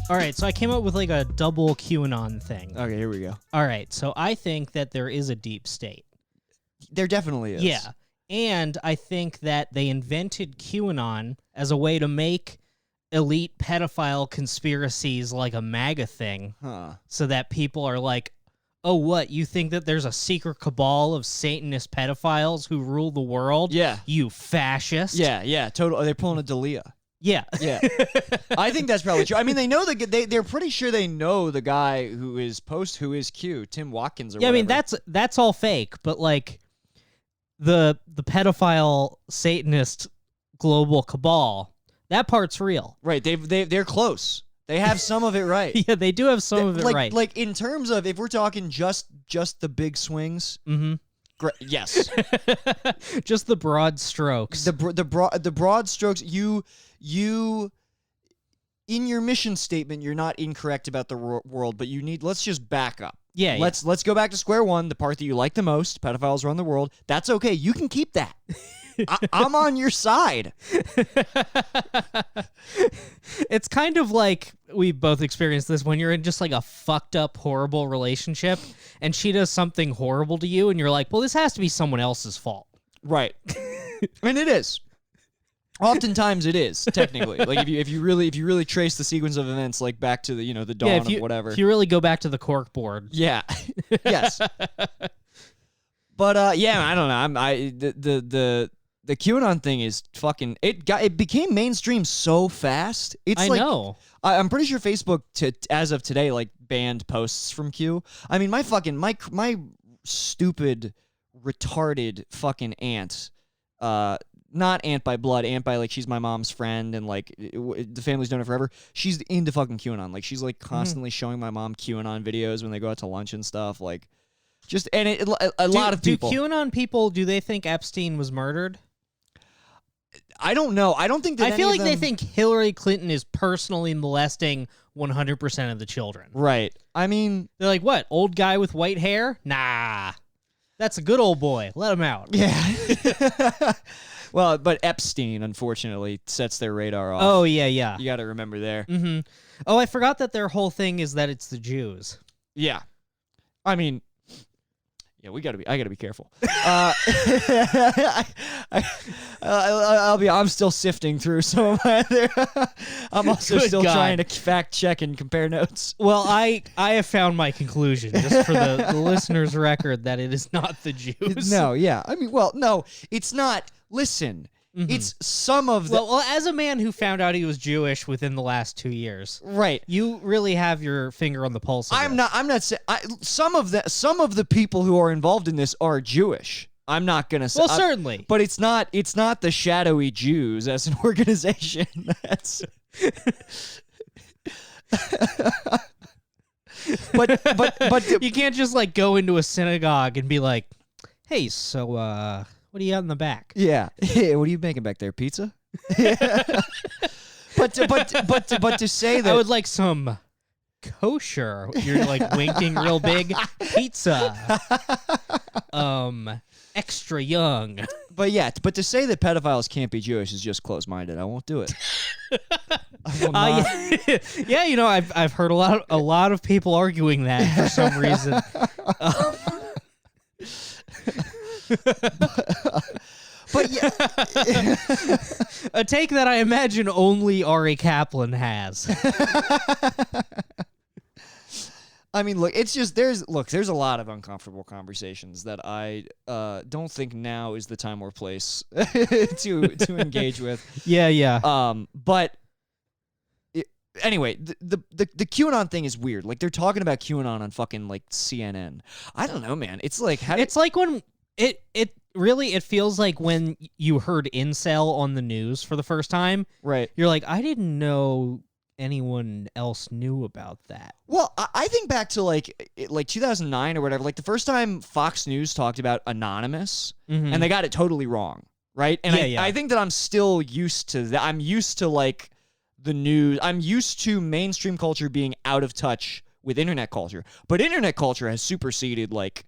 All right, so I came up with like a double QAnon thing. Okay, here we go. All right, so I think that there is a deep state. There definitely is. Yeah. And I think that they invented QAnon as a way to make elite pedophile conspiracies like a MAGA thing, so that people are like, oh, what? You think that there's a secret cabal of Satanist pedophiles who rule the world? Yeah. You fascist? Yeah, total. They're pulling a Dalia. Yeah. Yeah. I think that's probably true. I mean, they know they're pretty sure they know the guy who is Q, Tim Watkins or Yeah, whatever. I mean, that's all fake, but like the pedophile Satanist global cabal, that part's real. Right, they're close. They have some of it right. Yeah, they do have some of it right. Like in terms of if we're talking just the big swings. Mm-hmm. Yes. Just the broad strokes. The broad strokes. You in your mission statement, you're not incorrect about the world, but let's just back up. Yeah. Let's go back to square one. The part that you like the most, pedophiles run the world. That's okay. You can keep that. I'm on your side. It's kind of like we both experienced this when you're in just like a fucked up, horrible relationship and she does something horrible to you and you're like, well, this has to be someone else's fault. Right. I mean, it is. Oftentimes it is, technically. Like if you really trace the sequence of events like back to the the dawn of whatever. If you really go back to the cork board. Yeah. Yes. But I don't know. The QAnon thing is fucking it became mainstream so fast. I know. I'm pretty sure Facebook as of today like banned posts from Q. I mean, my stupid retarded fucking aunt, not aunt by blood, aunt by like she's my mom's friend and like the family's known her forever. She's into fucking QAnon. Like she's like constantly showing my mom QAnon videos when they go out to lunch and stuff. Like just and a lot of people. Do QAnon people, do they think Epstein was murdered? I don't know. I don't think that I feel like they think Hillary Clinton is personally molesting 100% of the children. Right. I mean, they're like, what? Old guy with white hair? Nah. That's a good old boy. Let him out. Yeah. Well, but Epstein, unfortunately, sets their radar off. Oh, yeah. You got to remember there. Mm-hmm. Oh, I forgot that their whole thing is that it's the Jews. Yeah. I mean, yeah, I gotta be careful. I'm still sifting through some of my other. I'm also still trying to fact check and compare notes. Well, I have found my conclusion, just for the listener's record, that it is not the Jews. No, yeah. I mean, well, no, it's not. Listen, it's some of the. Well, as a man who found out he was Jewish within the last 2 years, right? You really have your finger on the pulse of I'm not saying some of the people who are involved in this are Jewish. I'm not gonna say. Well, certainly, but it's not the shadowy Jews as an organization. That's. but you can't just like go into a synagogue and be like, "Hey, so what do you got in the back?" Yeah. Hey, what are you making back there? Pizza? But to say that I would like some kosher. You're like winking real big. Pizza. Extra young. But to say that pedophiles can't be Jewish is just close-minded. I won't do it. Yeah, I've heard a lot of people arguing that for some reason. But yeah, a take that I imagine only Ari Kaplan has. I mean, look, it's just there's a lot of uncomfortable conversations that I don't think now is the time or place to engage with. Yeah. But anyway, the QAnon thing is weird. Like they're talking about QAnon on fucking like CNN. I don't know, man. It's like it's like when it feels like when you heard incel on the news for the first time. Right. You're like, I didn't know anyone else knew about that. Well, I think back to like 2009 or whatever, like the first time Fox News talked about Anonymous, and they got it totally wrong, right? And I think that I'm still used to that. I'm used to like the news. I'm used to mainstream culture being out of touch with internet culture, but internet culture has superseded like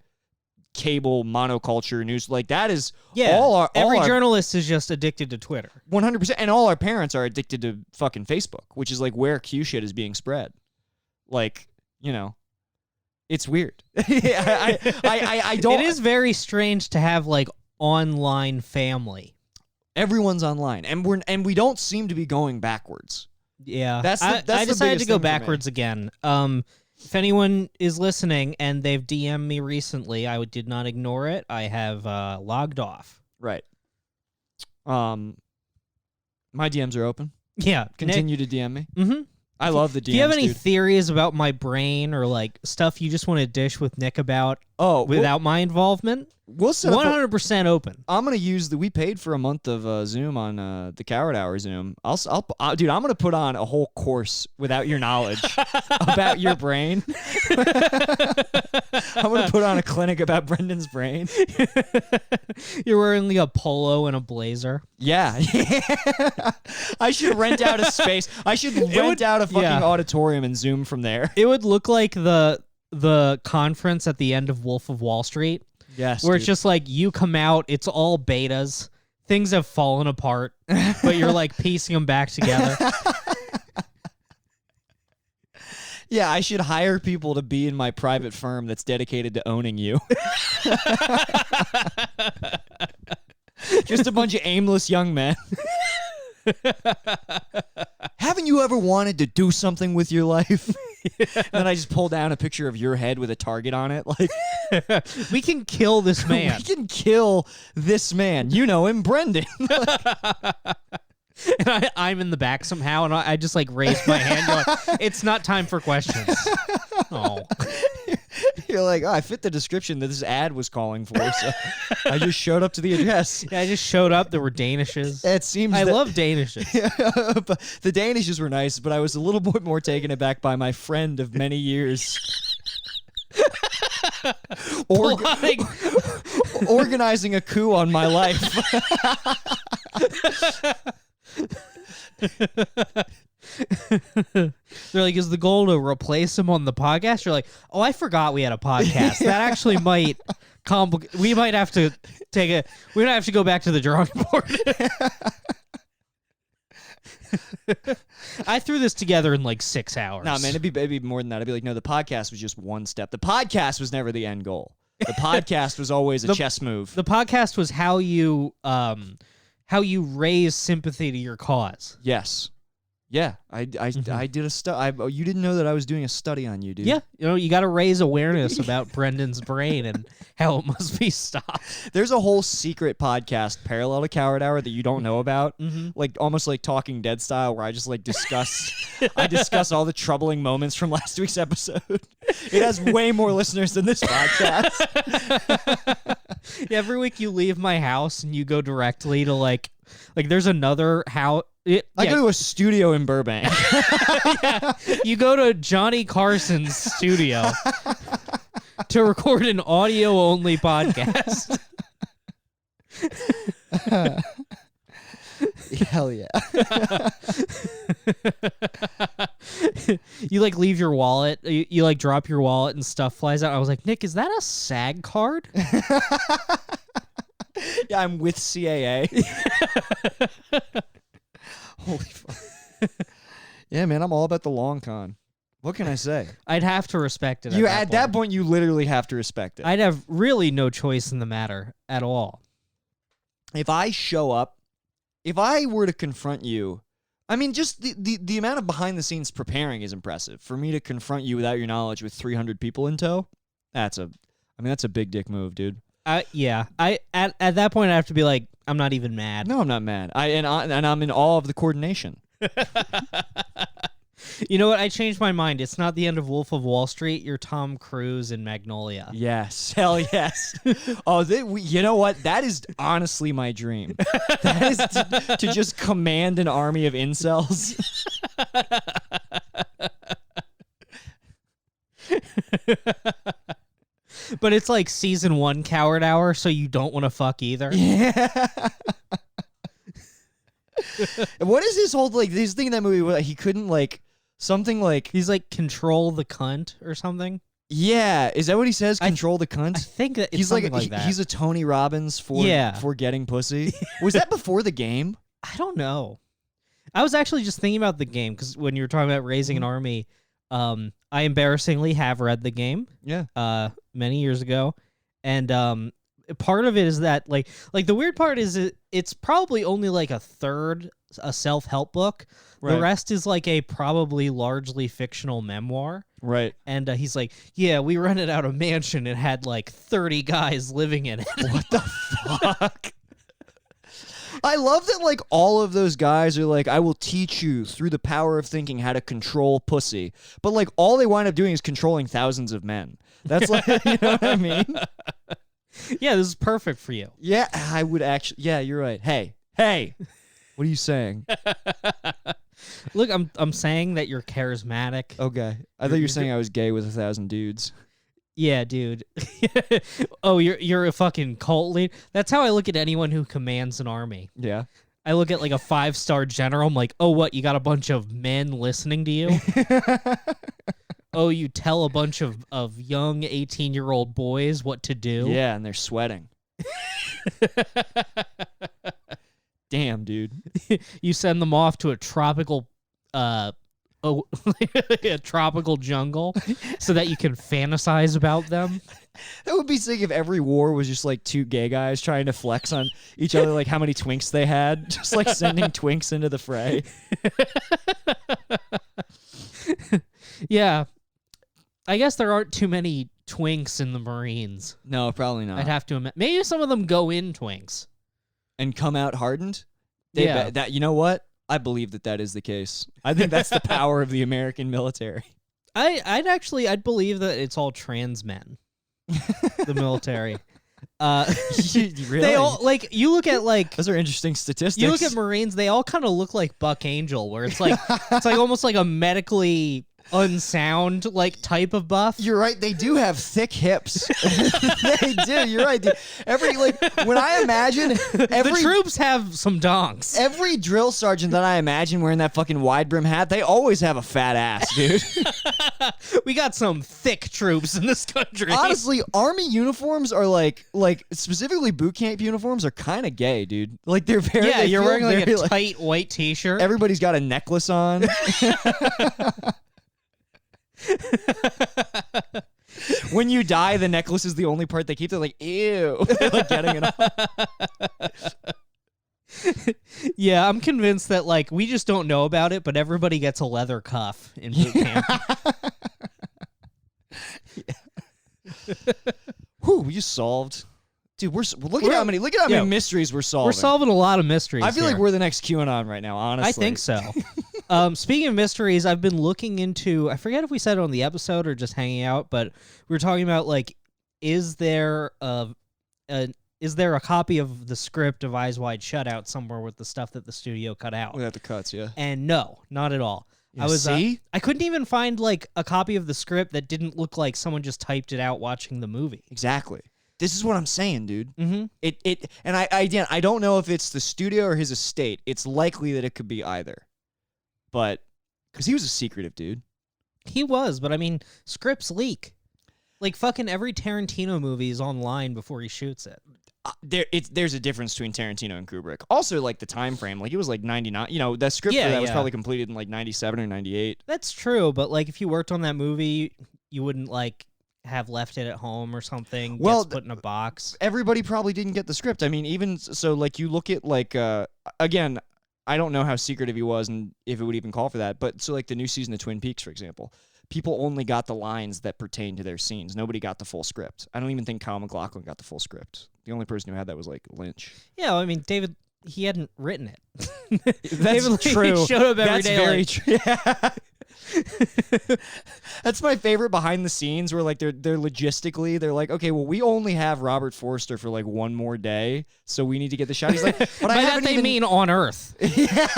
cable monoculture news. Like that is every journalist is just addicted to Twitter. 100%. And all our parents are addicted to fucking Facebook, which is like where Q shit is being spread. Like, you know, it's weird. I don't. It is very strange to have like online family. Everyone's online, and we don't seem to be going backwards. Yeah, I decided to go backwards again. If anyone is listening and they've DM'd me recently, I did not ignore it. I have logged off. Right. My DMs are open. Yeah. Continue to DM me. Mm-hmm. I love the DMs. Do you have any dude. theories about my brain or like stuff you just want to dish with Nick about? Without my involvement? We'll set 100% open. I'm gonna use we paid for a month of Zoom on the Coward Hour Zoom. Dude, I'm gonna put on a whole course without your knowledge about your brain. I'm gonna put on a clinic about Brendan's brain. You're wearing like a polo and a blazer. Yeah. I should rent out a space. I should rent out a fucking auditorium and Zoom from there. It would look like the conference at the end of Wolf of Wall Street. Yes, where it's just like you come out, it's all betas, things have fallen apart, but you're like piecing them back together. Yeah, I should hire people to be in my private firm that's dedicated to owning you. Just a bunch of aimless young men. Haven't you ever wanted to do something with your life? And then I just pull down a picture of your head with a target on it. Like, we can kill this man. We can kill this man. You know him, Brendan. And I'm in the back somehow, and I just like raise my hand. Going, it's not time for questions. Oh. You're like, I fit the description that this ad was calling for, so I just showed up to the address. Yeah, I just showed up. There were Danishes. It seems I love Danishes. But the Danishes were nice, but I was a little bit more taken aback by my friend of many years. Organizing a coup on my life. They're like, is the goal to replace him on the podcast? You're like, oh, I forgot we had a podcast. That actually might complicate. We might have to we might have to go back to the drawing board. I threw this together in like 6 hours. Nah, man, it'd be more than that. I'd be like, no, the podcast was just one step. The podcast was never the end goal. The podcast was always a chess move. The podcast was how you raise sympathy to your cause. Yes. Yeah, I did a study. You didn't know that I was doing a study on you, dude. Yeah, you got to raise awareness about Brendan's brain and how it must be stopped. There's a whole secret podcast parallel to Coward Hour that you don't know about, like almost like Talking Dead style, where I just like discuss all the troubling moments from last week's episode. It has way more listeners than this podcast. Yeah, every week you leave my house and you go directly to like there's another house. I go to a studio in Burbank. Yeah, you go to Johnny Carson's studio to record an audio-only podcast. Hell yeah. You like leave your wallet. You like drop your wallet and stuff flies out. I was like, Nick, is that a SAG card? Yeah, I'm with CAA. Holy fuck. Yeah, man, I'm all about the long con. What can I say? I'd have to respect it. At that point, you literally have to respect it. I'd have really no choice in the matter at all. If I show up, if I were to confront you, I mean, just the amount of behind the scenes preparing is impressive. For me to confront you without your knowledge with 300 people in tow, that's a big dick move, dude. Yeah. At that point, I have to be like, I'm not even mad. No, I'm not mad. And I'm in awe of the coordination. You know what? I changed my mind. It's not the end of Wolf of Wall Street. You're Tom Cruise in Magnolia. Yes. Hell yes. Oh, you know what? That is honestly my dream. That is to just command an army of incels. But it's like season 1 Coward Hour, so you don't want to fuck either. Yeah. What is his whole like this thing in that movie where he couldn't like something like he's like control the cunt or something? Yeah, is that what he says? Control the cunt. I think that it's He's something like that. He's a Tony Robbins for getting pussy. Was that before the game? I don't know. I was actually just thinking about the game because when you were talking about raising an army, I embarrassingly have read the game. Yeah. Many years ago, and part of it is that like the weird part is it's probably only like a third a self-help book. Right. The rest is like a probably largely fictional memoir. Right. And he's like, yeah, we rented out a mansion and had like 30 guys living in it. What the fuck? I love that, like, all of those guys are like, I will teach you through the power of thinking how to control pussy. But, like, all they wind up doing is controlling thousands of men. That's like, you know what I mean? Yeah, this is perfect for you. Yeah, I would actually, yeah, you're right. Hey, what are you saying? Look, I'm saying that you're charismatic. Okay. I thought you were saying I was gay with 1,000 dudes. Yeah, dude. Oh, you're a fucking cult lead. That's how I look at anyone who commands an army. Yeah. I look at like a 5-star general. I'm like, oh, what? You got a bunch of men listening to you? Oh, you tell a bunch of young 18-year-old boys what to do? Yeah, and they're sweating. Damn, dude. You send them off to a tropical a tropical jungle so that you can fantasize about them. That would be sick if every war was just like two gay guys trying to flex on each other, like how many twinks they had, just like sending twinks into the fray. Yeah. I guess there aren't too many twinks in the Marines. No, probably not. I'd have to admit. Maybe some of them go in twinks. And come out hardened? Yeah. That, you know what? I believe that is the case. I think that's the power of the American military. I'd believe that it's all trans men. The military. Really? They all, like, you look at like those are interesting statistics. You look at Marines, they all kind of look like Buck Angel, where it's like almost like a medically unsound like type of buff. You're right, they do have thick hips. They do. You're right, dude. When I imagine the troops have some donks. Every drill sergeant that I imagine wearing that fucking wide brim hat, they always have a fat ass, dude. We got some thick troops in this country. Honestly, army uniforms are like specifically boot camp uniforms are kind of gay, dude. Like they're very you're wearing like a tight white t-shirt. Everybody's got a necklace on. When you die, the necklace is the only part they keep. They're like, ew. They're like getting it off. Yeah, I'm convinced that like we just don't know about it, but everybody gets a leather cuff in boot camp. Whew, we just solved. Dude, look at how many mysteries we're solving. We're solving a lot of mysteries. I feel like we're the next QAnon right now, honestly. I think so. Speaking of mysteries, I've been looking into, I forget if we said it on the episode or just hanging out, but we were talking about like, is there a copy of the script of Eyes Wide Shut out somewhere with the stuff that the studio cut out? Without the cuts, yeah. And no, not at all. Yeah, I couldn't even find like a copy of the script that didn't look like someone just typed it out watching the movie. Exactly. This is what I'm saying, dude. Mm-hmm. And I don't know if it's the studio or his estate. It's likely that it could be either. But because he was a secretive dude. He was, but I mean, scripts leak. Like fucking every Tarantino movie is online before he shoots it. There's a difference between Tarantino and Kubrick. Also, like the time frame, like it was like 99. You know, that script for that was probably completed in like 97 or 98. That's true, but like if you worked on that movie, you wouldn't like have left it at home or something. Well, gets put in a box. Everybody probably didn't get the script. I mean, even so, like you look at like again, I don't know how secretive he was and if it would even call for that. But so like the new season of Twin Peaks, for example. People only got the lines that pertain to their scenes. Nobody got the full script. I don't even think Kyle MacLachlan got the full script. The only person who had that was like Lynch. Yeah, I mean, David, he hadn't written it. That's David true. He showed up every day. That's very true. Yeah. That's my favorite behind the scenes where like they're logistically they're like, okay, well we only have Robert Forster for like one more day, so we need to get the shot. He's like, but by that they mean on Earth. Yeah.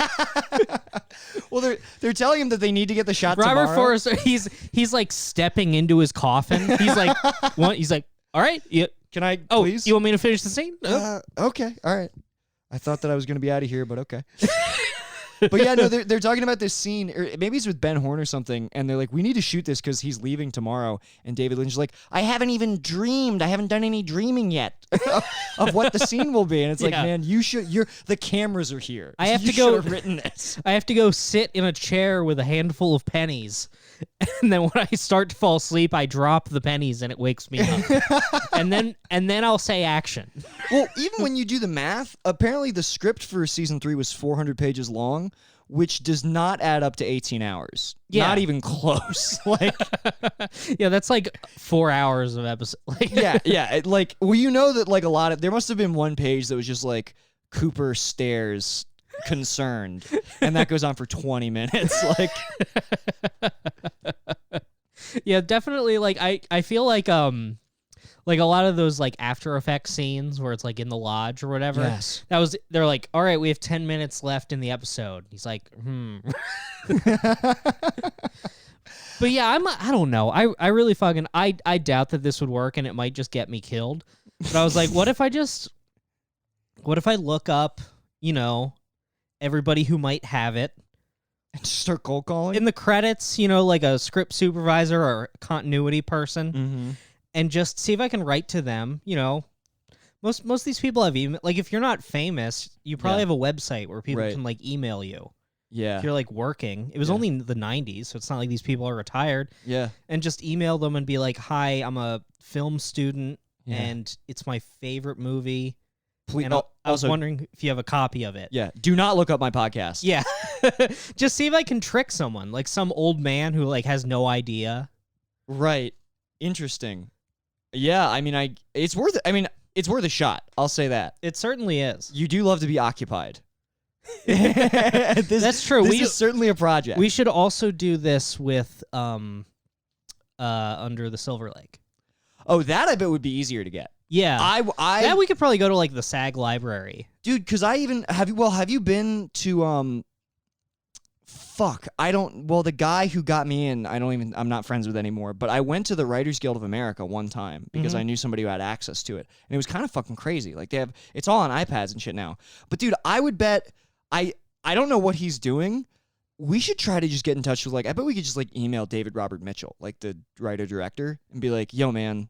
Well, they're telling him that they need to get the shot. Robert tomorrow. Forster, he's like stepping into his coffin. He's like, what? He's like, all right, can I? Please? You want me to finish the scene? Okay, all right. I thought that I was going to be out of here, but okay. But yeah, no, they're talking about this scene, or maybe it's with Ben Horn or something, and they're like, we need to shoot this because he's leaving tomorrow. And David Lynch is like, I haven't even dreamed. I haven't done any dreaming yet of what the scene will be. And it's like, man, the cameras are here. I have you to go have written this. I have to go sit in a chair with a handful of pennies. And then when I start to fall asleep, I drop the pennies and it wakes me up. and then I'll say action. Well, even when you do the math, apparently the script for season 3 was 400 pages long, which does not add up to 18 hours. Yeah. Not even close. Like, yeah, that's like 4 hours of episode. Like, yeah. Well, you know that like a lot of there must have been one page that was just like Cooper stares concerned, and that goes on for 20 minutes. Like, yeah, definitely. Like, I feel like a lot of those like After Effects scenes where it's like in the lodge or whatever. Yes. They're like, all right, we have 10 minutes left in the episode. He's like, But yeah, I don't know. I really fucking I doubt that this would work, and it might just get me killed. But I was like, what if I look up, everybody who might have it and just start cold calling in the credits, like a script supervisor or continuity person. Mm-hmm. And just see if I can write to them. Most of these people have email. Like, if you're not famous, you probably have a website where people can like email you. Yeah. If you're like working. It was only in the 90s, so it's not like these people are retired. Yeah. And just email them and be like, "Hi, I'm a film student, and it's my favorite movie. Please, and I was wondering if you have a copy of it." Yeah. Do not look up my podcast. Yeah. Just see if I can trick someone, like some old man who like has no idea. Right. Interesting. Yeah, I mean, it's worth it. I mean, it's worth a shot. I'll say that. It certainly is. You do love to be occupied. That's true. This is certainly a project. We should also do this with Under the Silver Lake. Oh, that I bet would be easier to get. Yeah. That we could probably go to like the SAG library. Dude, because have you been to the guy who got me in, I'm not friends with anymore, but I went to the Writers Guild of America one time because I knew somebody who had access to it. And it was kind of fucking crazy. Like it's all on iPads and shit now. But dude, I would bet, I don't know what he's doing. We should try to just get in touch with I bet we could just like email David Robert Mitchell, like the writer director, and be like, yo man,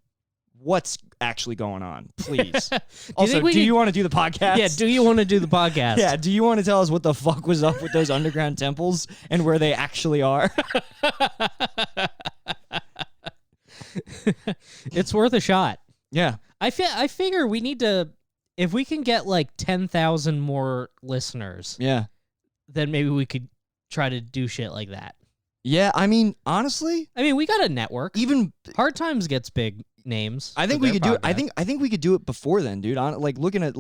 what's actually going on? Please. Also, do you want to do the podcast? Yeah, do you want to do the podcast? Yeah, do you want to tell us what the fuck was up with those underground temples and where they actually are? It's worth a shot. Yeah. I figure we need to, if we can get like 10,000 more listeners, then maybe we could try to do shit like that. Yeah, I mean, honestly, we got a network. Even Hard Times gets big names. I think we could do it. I think we could do it before then, dude. Looking at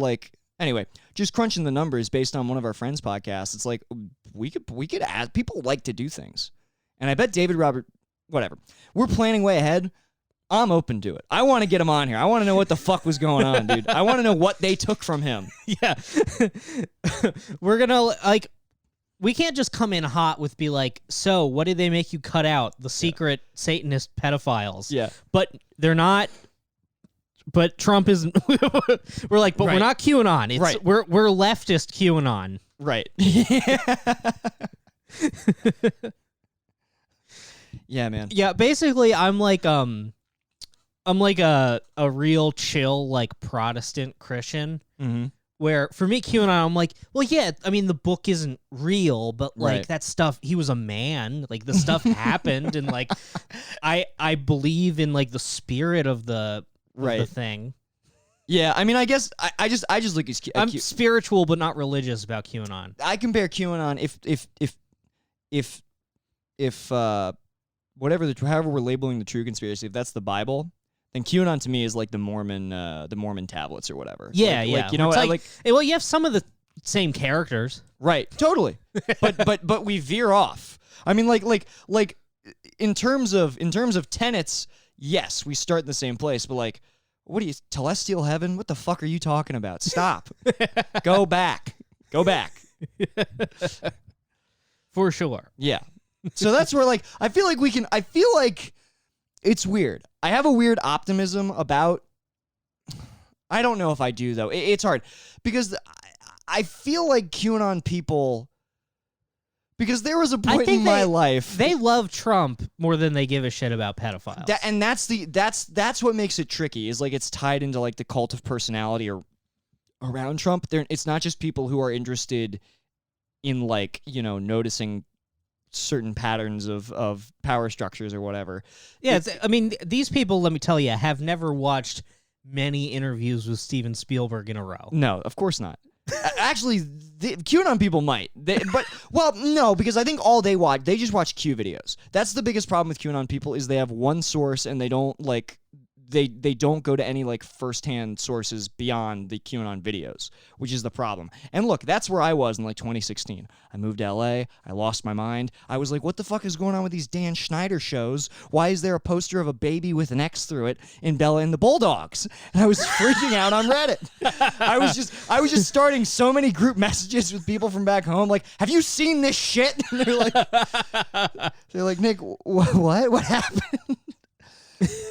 anyway, just crunching the numbers based on one of our friends' podcasts. It's like we could ask, people like to do things, and I bet David Robert, whatever. We're planning way ahead. I'm open to it. I want to get him on here. I want to know what the fuck was going on, dude. I want to know what they took from him. Yeah, we're gonna we can't just come in hot with be like, so what did they make you cut out? The secret Satanist pedophiles. Yeah. But they're not. But Trump isn't. We're like, but we're not QAnon. It's, we're leftist QAnon. Right. Yeah, man. Yeah, basically, I'm like a real chill, like Protestant Christian. Mm-hmm. Where for me, QAnon, I'm like, well, yeah, the book isn't real, but like that stuff, he was a man, like the stuff happened, and like I believe in like the spirit of the thing. Yeah, I guess I just look at I'm spiritual but not religious about QAnon. I compare QAnon if however we're labeling the true conspiracy, if that's the Bible. And QAnon to me is like the Mormon tablets or whatever. Yeah, you know, well, you have some of the same characters, right? Totally, but we veer off. I mean, like in terms of tenets, yes, we start in the same place. But like, what are you, celestial heaven? What the fuck are you talking about? Stop. Go back. For sure. Yeah. So that's where I feel like it's weird. I have a weird optimism about. I don't know if I do though. It's hard because I feel like QAnon people Because there was a point in my life. They love Trump more than they give a shit about pedophiles. That's what makes it tricky, is like it's tied into like the cult of personality or around Trump. It's not just people who are interested in like, noticing certain patterns of power structures or whatever. Yeah, I mean, these people, let me tell you, have never watched many interviews with Steven Spielberg in a row. No, of course not. Actually, the QAnon people might. No, because I think all they just watch Q videos. That's the biggest problem with QAnon people, is they have one source and they don't like they don't go to any like firsthand sources beyond the QAnon videos, which is the problem. And look, that's where I was in like 2016. I moved to LA. I lost my mind. I was like, what the fuck is going on with these Dan Schneider shows? Why is there a poster of a baby with an X through it in Bella and the Bulldogs? And I was freaking out on Reddit. I was just starting so many group messages with people from back home, like, have you seen this shit? And they're like, Nick, what happened?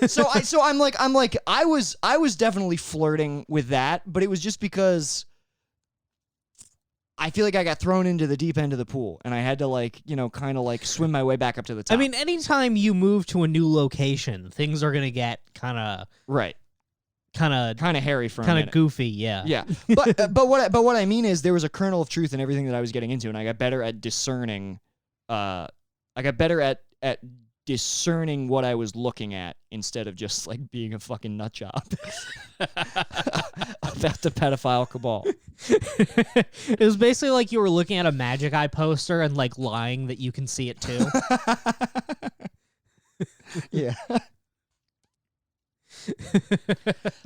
So I'm like I was definitely flirting with that, but it was just because I feel like I got thrown into the deep end of the pool and I had to like, kind of like swim my way back up to the top. I mean, anytime you move to a new location, things are going to get kind of hairy for a kind minute. of goofy, yeah. Yeah. But what I mean is there was a kernel of truth in everything that I was getting into, and I got better at discerning discerning what I was looking at instead of just like being a fucking nut job about the pedophile cabal. It was basically like you were looking at a Magic Eye poster and like lying that you can see it too. Yeah.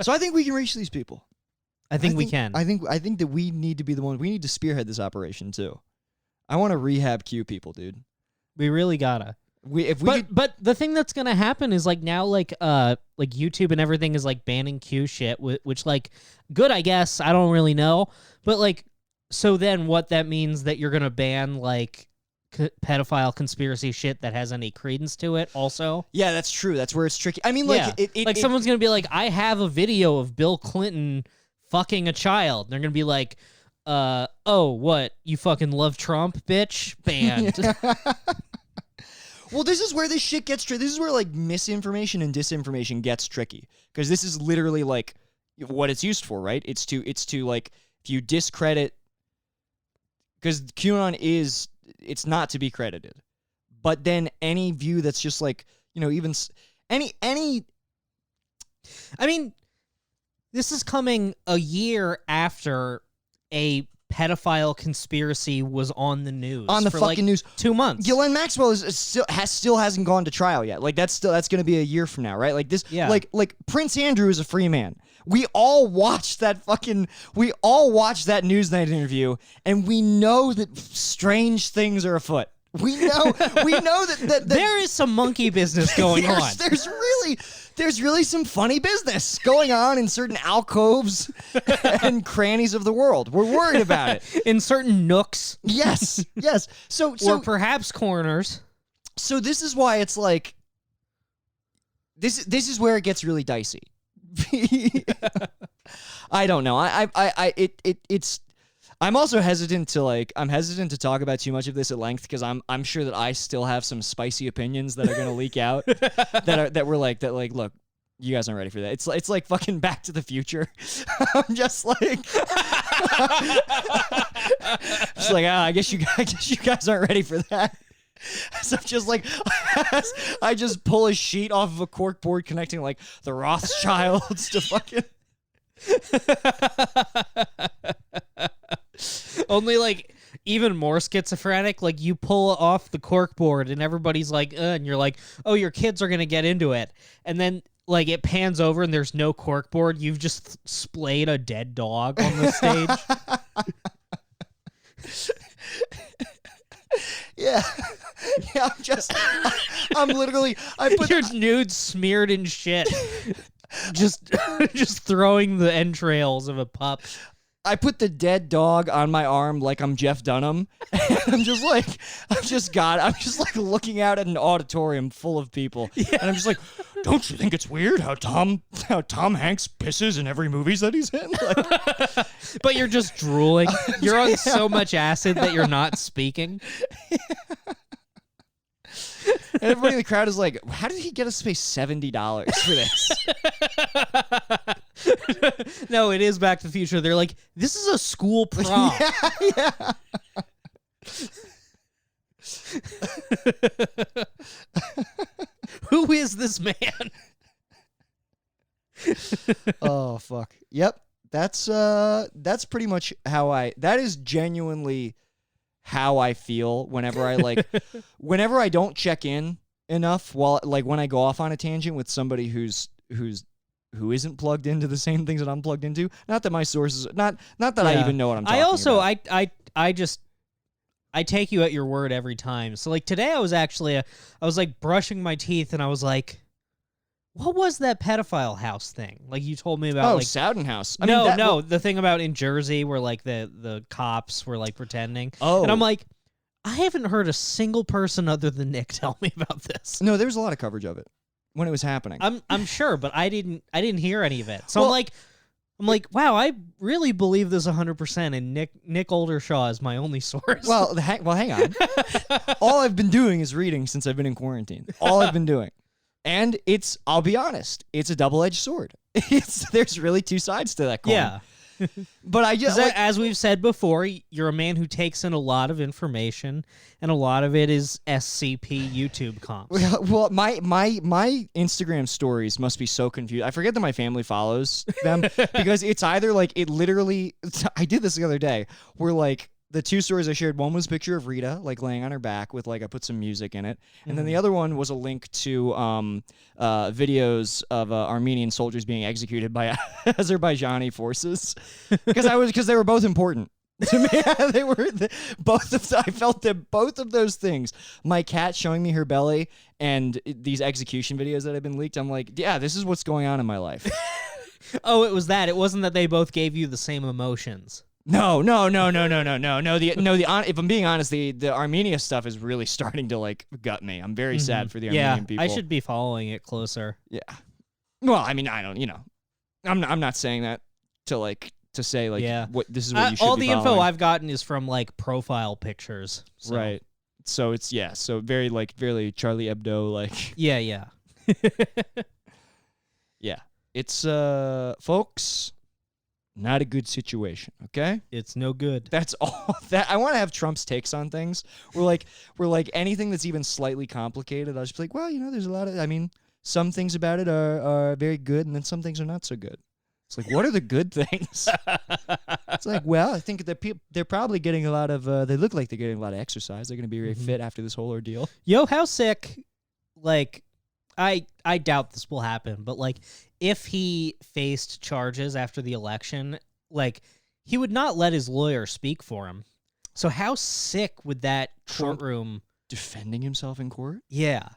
So I think we can reach these people. I think we can. I think that we need to be the one. We need to spearhead this operation too. I want to rehab Q people, dude. We really gotta. But the thing that's gonna happen is like now like YouTube and everything is like banning Q shit, which like good, I guess. I don't really know, but like so then what that means that you're gonna ban like pedophile conspiracy shit that has any credence to it also. Yeah, that's true. That's where it's tricky. I mean, like someone's gonna be like, I have a video of Bill Clinton fucking a child. They're gonna be like, oh, what? You fucking love Trump, bitch? Banned. Well, this is where this shit gets tricky. This is where like misinformation and disinformation gets tricky, because this is literally like what it's used for, right? It's to like, if you discredit, because QAnon it's not to be credited, but then any view that's just like, even any. I mean, this is coming a year after a pedophile conspiracy was on the news. On the for fucking news. 2 months. Ghislaine Maxwell still hasn't gone to trial yet. Like that's going to be a year from now, right? Like this. Yeah. Like Prince Andrew is a free man. We all watched that Newsnight interview, and we know that strange things are afoot. We know that there is some monkey business going on. There's really some funny business going on in certain alcoves and crannies of the world. We're worried about it. In certain nooks. Yes. So or perhaps corners. So this is why it's like this is where it gets really dicey. I don't know. It's I'm also hesitant to talk about too much of this at length, because I'm sure that I still have some spicy opinions that are going to leak out that look, you guys aren't ready for that. It's like fucking Back to the Future. I'm just like I guess you guys aren't ready for that. So just like I just pull a sheet off of a cork board connecting like the Rothschilds to fucking only like even more schizophrenic. Like you pull off the cork board and everybody's like, and you're like, oh, your kids are gonna get into it, and then like it pans over and there's no cork board. You've just splayed a dead dog on the stage. Yeah, I'm literally, I put your nude smeared in shit, just throwing the entrails of a pup. I put the dead dog on my arm like I'm Jeff Dunham, and I'm just like looking out at an auditorium full of people, and I'm just like, Don't you think it's weird how Tom Hanks pisses in every movie that he's in? Like, But you're just drooling. You're on so much acid that you're not speaking. and everybody in the crowd is like, how did he get us to pay $70 for this? No, it is Back to the Future. They're like, this is a school prom. yeah. Who is this man? Oh fuck. Yep. That's pretty much that is genuinely how I feel whenever I whenever I don't check in enough when I go off on a tangent with somebody who isn't plugged into the same things that I'm plugged into. Not that my sources not that I even know what I'm talking about. I take you at your word every time. So like today I was like brushing my teeth and I was like, what was that pedophile house thing? Like you told me about Sowden House. The thing about in Jersey where like the cops were like pretending. Oh. And I'm like, I haven't heard a single person other than Nick tell me about this. No, there was a lot of coverage of it when it was happening. I'm sure, but I didn't hear any of it. So I'm like, wow, I really believe this 100%, and Nick Oldershaw is my only source. Well, hang on. All I've been doing is reading since I've been in quarantine. All I've been doing. And I'll be honest, it's a double-edged sword. There's really two sides to that coin. Yeah. But I just as we've said before, you're a man who takes in a lot of information, and a lot of it is SCP YouTube comps. Well, my Instagram stories must be so confused. I forget that my family follows them because it's either like it literally. I did this the other day where like the two stories I shared. One was a picture of Rita like laying on her back with like I put some music in it, and then the other one was a link to videos of Armenian soldiers being executed by Azerbaijani forces because they were both important to me. They were both of. I felt that both of those things. My cat showing me her belly and these execution videos that have been leaked. I'm like, yeah, this is what's going on in my life. Oh, it was that. It wasn't that they both gave you the same emotions. No. If I'm being honest, the Armenia stuff is really starting to like gut me. I'm very sad for the Armenian people. I should be following it closer. Yeah. Well, I mean, I don't. I'm not saying that to say what this is what you should. All be the following. info I've gotten is from like profile pictures. So. Right. So it's so very Charlie Hebdo like. Yeah. Yeah. It's folks. Not a good situation, okay? It's no good. That's all. That I want to have Trump's takes on things. We're like anything that's even slightly complicated. I'll just be like, well, there's a lot of. I mean, some things about it are very good, and then some things are not so good. It's like, what are the good things? It's like, well, I think that they're probably getting a lot of. They look like they're getting a lot of exercise. They're going to be very fit after this whole ordeal. Yo, how sick? Like, I doubt this will happen, but like. If he faced charges after the election, like, he would not let his lawyer speak for him. So how sick would that courtroom... Defending himself in court? Yeah.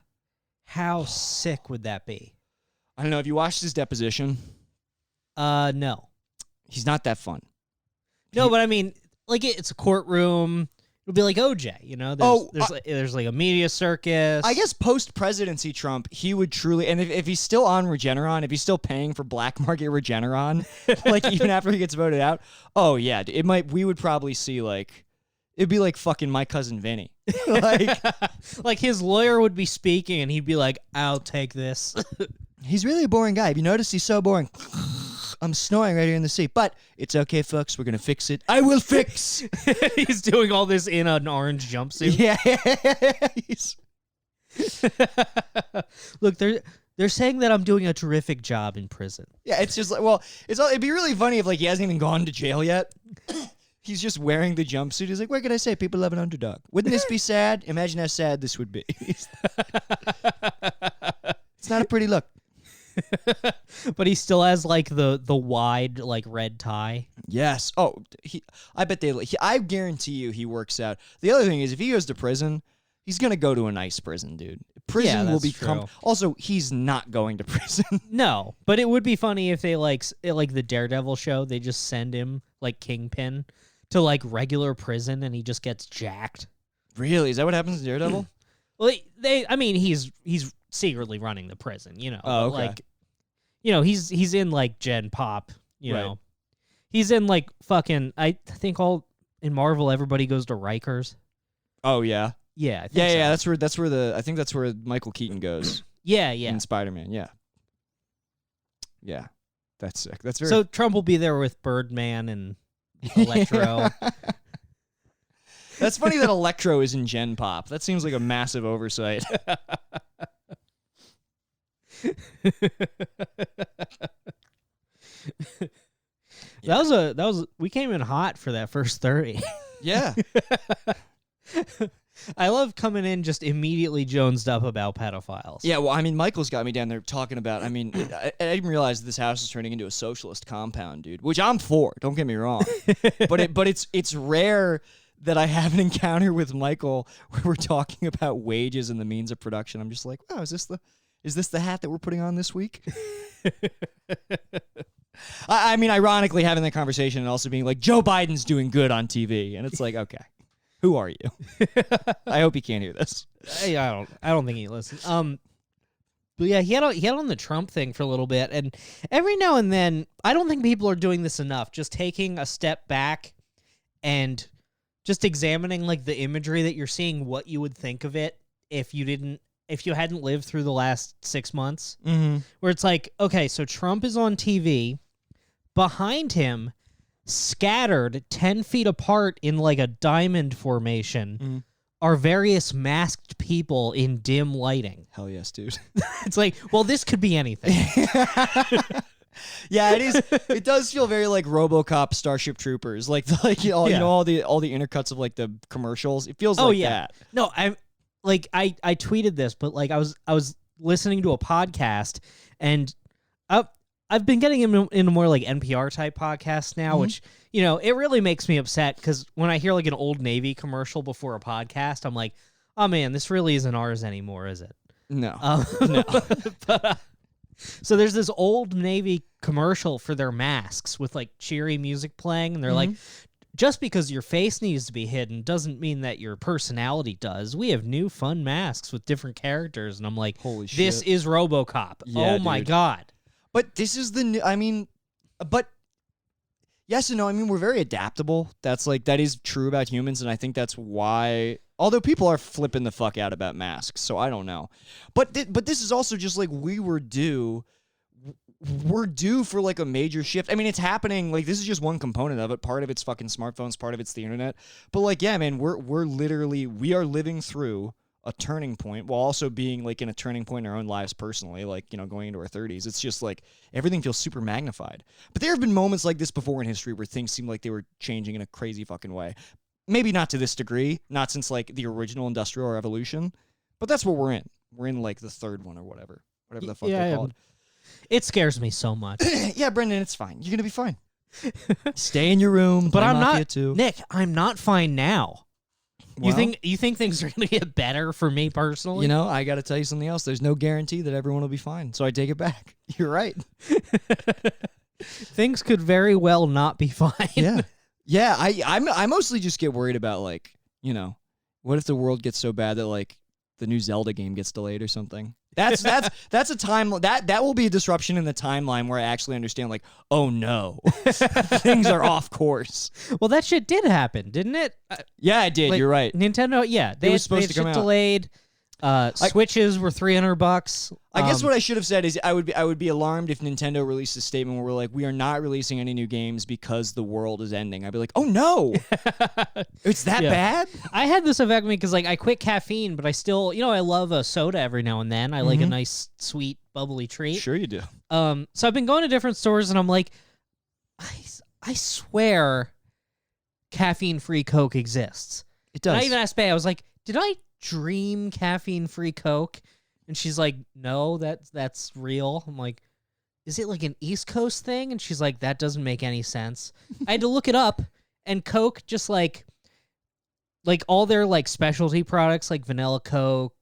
How sick would that be? I don't know. Have you watched his deposition? No. He's not that fun. No, but I mean, like, it's a courtroom... It'll be like OJ, there's like a media circus. I guess post-presidency Trump, he would truly, and if he's still on Regeneron, if he's still paying for black market Regeneron, like even after he gets voted out, oh yeah, we would probably see like, it'd be like fucking My Cousin Vinny. Like his lawyer would be speaking and he'd be like, I'll take this. He's really a boring guy. Have you noticed he's so boring? I'm snoring right here in the seat, but it's okay, folks. We're going to fix it. I will fix. He's doing all this in an orange jumpsuit. Yeah. Look, they're saying that I'm doing a terrific job in prison. Yeah, it's just like, well, it'd be really funny if like he hasn't even gone to jail yet. He's just wearing the jumpsuit. He's like, what can I say? People love an underdog. Wouldn't this be sad? Imagine how sad this would be. It's not a pretty look. But he still has like the wide like red tie. Yes. Oh, I guarantee you he works out. The other thing is if he goes to prison, he's gonna go to a nice prison, dude. Prison will become. True. Also, he's not going to prison. No, but it would be funny if they like the Daredevil show. They just send him like Kingpin to like regular prison, and he just gets jacked. Really? Is that what happens to Daredevil? Well, I mean, he's secretly running the prison, Oh, but, okay. like, he's in like Gen Pop, Right. know. He's in like fucking I think all in Marvel everybody goes to Rikers. Oh yeah. Yeah, I think Yeah, so. yeah. I think that's where Michael Keaton goes yeah. in Spider-Man. Yeah. Yeah. That's sick. That's very. So Trump will be there with Birdman and Electro. That's funny that Electro is in Gen Pop. That seems like a massive oversight. That was we came in hot for that first 30. Yeah. I love coming in just immediately jonesed up about pedophiles. Yeah, well, I mean, Michael's got me down there talking about, I mean, I didn't realize this house is turning into a socialist compound, dude, which I'm for, don't get me wrong. but it's rare that I have an encounter with Michael where we're talking about wages and the means of production. I'm just like, wow, is this the hat that we're putting on this week? I mean, ironically, having that conversation and also being like, Joe Biden's doing good on TV. And it's like, okay, who are you? I hope he can't hear this. I don't think he listens. But yeah, he had on the Trump thing for a little bit, and every now and then, I don't think people are doing this enough. Just taking a step back and just examining like the imagery that you're seeing, what you would think of it if you hadn't lived through the last 6 months. Mm-hmm. Where it's like, okay, so Trump is on TV, behind him, scattered 10 feet apart in like a diamond formation, are various masked people in dim lighting. Hell yes, dude. It's like, well, this could be anything. Yeah, it is. It does feel very like RoboCop, Starship Troopers, like you know all the intercuts of like the commercials. It feels like that. No, I tweeted this, but like I was listening to a podcast, and I've been getting into more like NPR type podcasts now, which it really makes me upset because when I hear like an Old Navy commercial before a podcast, I'm like, oh man, this really isn't ours anymore, is it? No, no. But, so there's this Old Navy commercial for their masks with like cheery music playing, and they're like, just because your face needs to be hidden doesn't mean that your personality does. We have new fun masks with different characters, and I'm like, holy shit, this is RoboCop. Yeah, oh my dude. god. But this is the new. I mean, but yes and no. I mean, we're very adaptable. That is true about humans, and I think that's why. Although people are flipping the fuck out about masks, so I don't know. But this is also just like we're due for like a major shift. I mean, it's happening. Like this is just one component of it. Part of it's fucking smartphones. Part of it's the internet. But like, yeah, man, we are living through a turning point while also being like in a turning point in our own lives personally, like, going into our 30s. It's just like everything feels super magnified. But there have been moments like this before in history where things seem like they were changing in a crazy fucking way. Maybe not to this degree, not since like the original Industrial Revolution, but that's what we're in. We're in like the third one or whatever the fuck they call it. It scares me so much. Yeah, Brendan, it's fine. You're gonna be fine. Stay in your room. But I'm Mafia not, 2. Nick. I'm not fine now. Well, You think things are gonna get better for me personally? I got to tell you something else. There's no guarantee that everyone will be fine, so I take it back. You're right. Things could very well not be fine. Yeah. Yeah, I mostly just get worried about like, what if the world gets so bad that like the new Zelda game gets delayed or something. That's a time that will be a disruption in the timeline where I actually understand like, oh no, things are off course. Well, that shit did happen, didn't it? Yeah, it did. Like, you're right. Nintendo, yeah, they was supposed to come out. delayed. Switches were $300. I guess what I should have said is I would be alarmed if Nintendo released a statement where we're like, we are not releasing any new games because the world is ending. I'd be like, oh no, it's that bad. I had this affect me because like I quit caffeine, but I still, I love a soda every now and then. I like a nice, sweet, bubbly treat. Sure you do. So I've been going to different stores and I'm like, I swear, caffeine-free Coke exists. It does. And I even asked Bay, I was like, did I dream caffeine-free Coke? And she's like, no, that's real. I'm like, is it like an East Coast thing? And she's like, that doesn't make any sense. I had to look it up, and Coke just like all their like specialty products like vanilla Coke,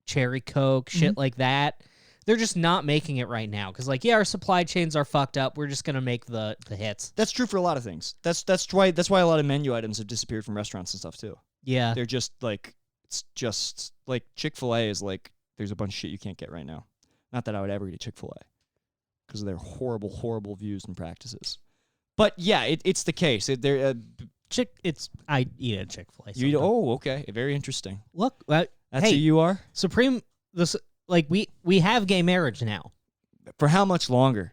cherry Coke, shit like that, they're just not making it right now because like, yeah, our supply chains are fucked up. We're just gonna make the hits. That's true for a lot of things. That's why a lot of menu items have disappeared from restaurants and stuff too. Yeah. They're just like, it's just like Chick-fil-A is like there's a bunch of shit you can't get right now. Not that I would ever eat a Chick-fil-A because of their horrible, horrible views and practices. But yeah, it's the case. I eat at Chick-fil-A. You eat, oh, okay, very interesting. Look, That's hey, who you are. Supreme. We have gay marriage now. For how much longer?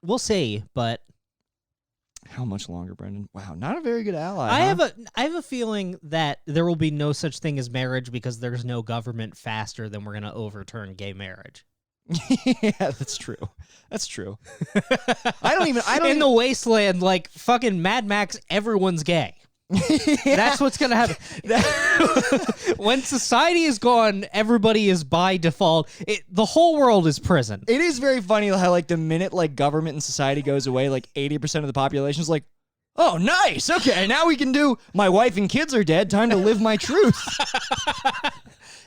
We'll see, but how much longer, Brendan? Wow, not a very good ally. I have a feeling that there will be no such thing as marriage because there's no government faster than we're going to overturn gay marriage. Yeah, that's true. That's true. In the wasteland, like fucking Mad Max, everyone's gay. Yeah. That's what's gonna happen. When society is gone, everybody is by default. The whole world is prison. It is very funny how like the minute like government and society goes away, like 80% of the population is like, oh, nice. Okay, now we can do. My wife and kids are dead. Time to live my truth.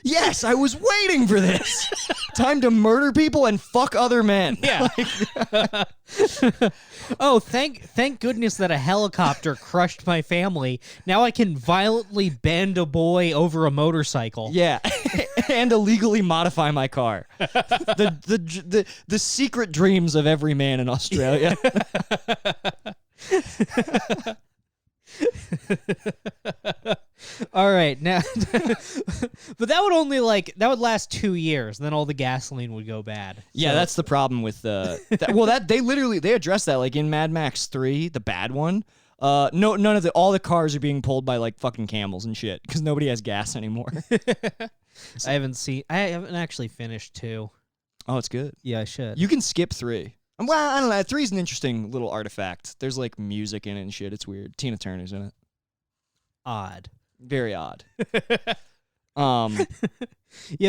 Yes, I was waiting for this. Time to murder people and fuck other men. Yeah. Oh, thank goodness that a helicopter crushed my family. Now I can violently bend a boy over a motorcycle. Yeah, and illegally modify my car. The secret dreams of every man in Australia. All right, now, but that would last 2 years, and then all the gasoline would go bad. Yeah, that's the problem with they addressed that like in Mad Max 3, the bad one. None of all the cars are being pulled by like fucking camels and shit because nobody has gas anymore. I haven't actually finished 2. Oh, it's good. Yeah, I should. You can skip 3. Well, I don't know. 3's an interesting little artifact. There's like music in it and shit. It's weird. Tina Turner's in it. Odd. Very odd. Yeah,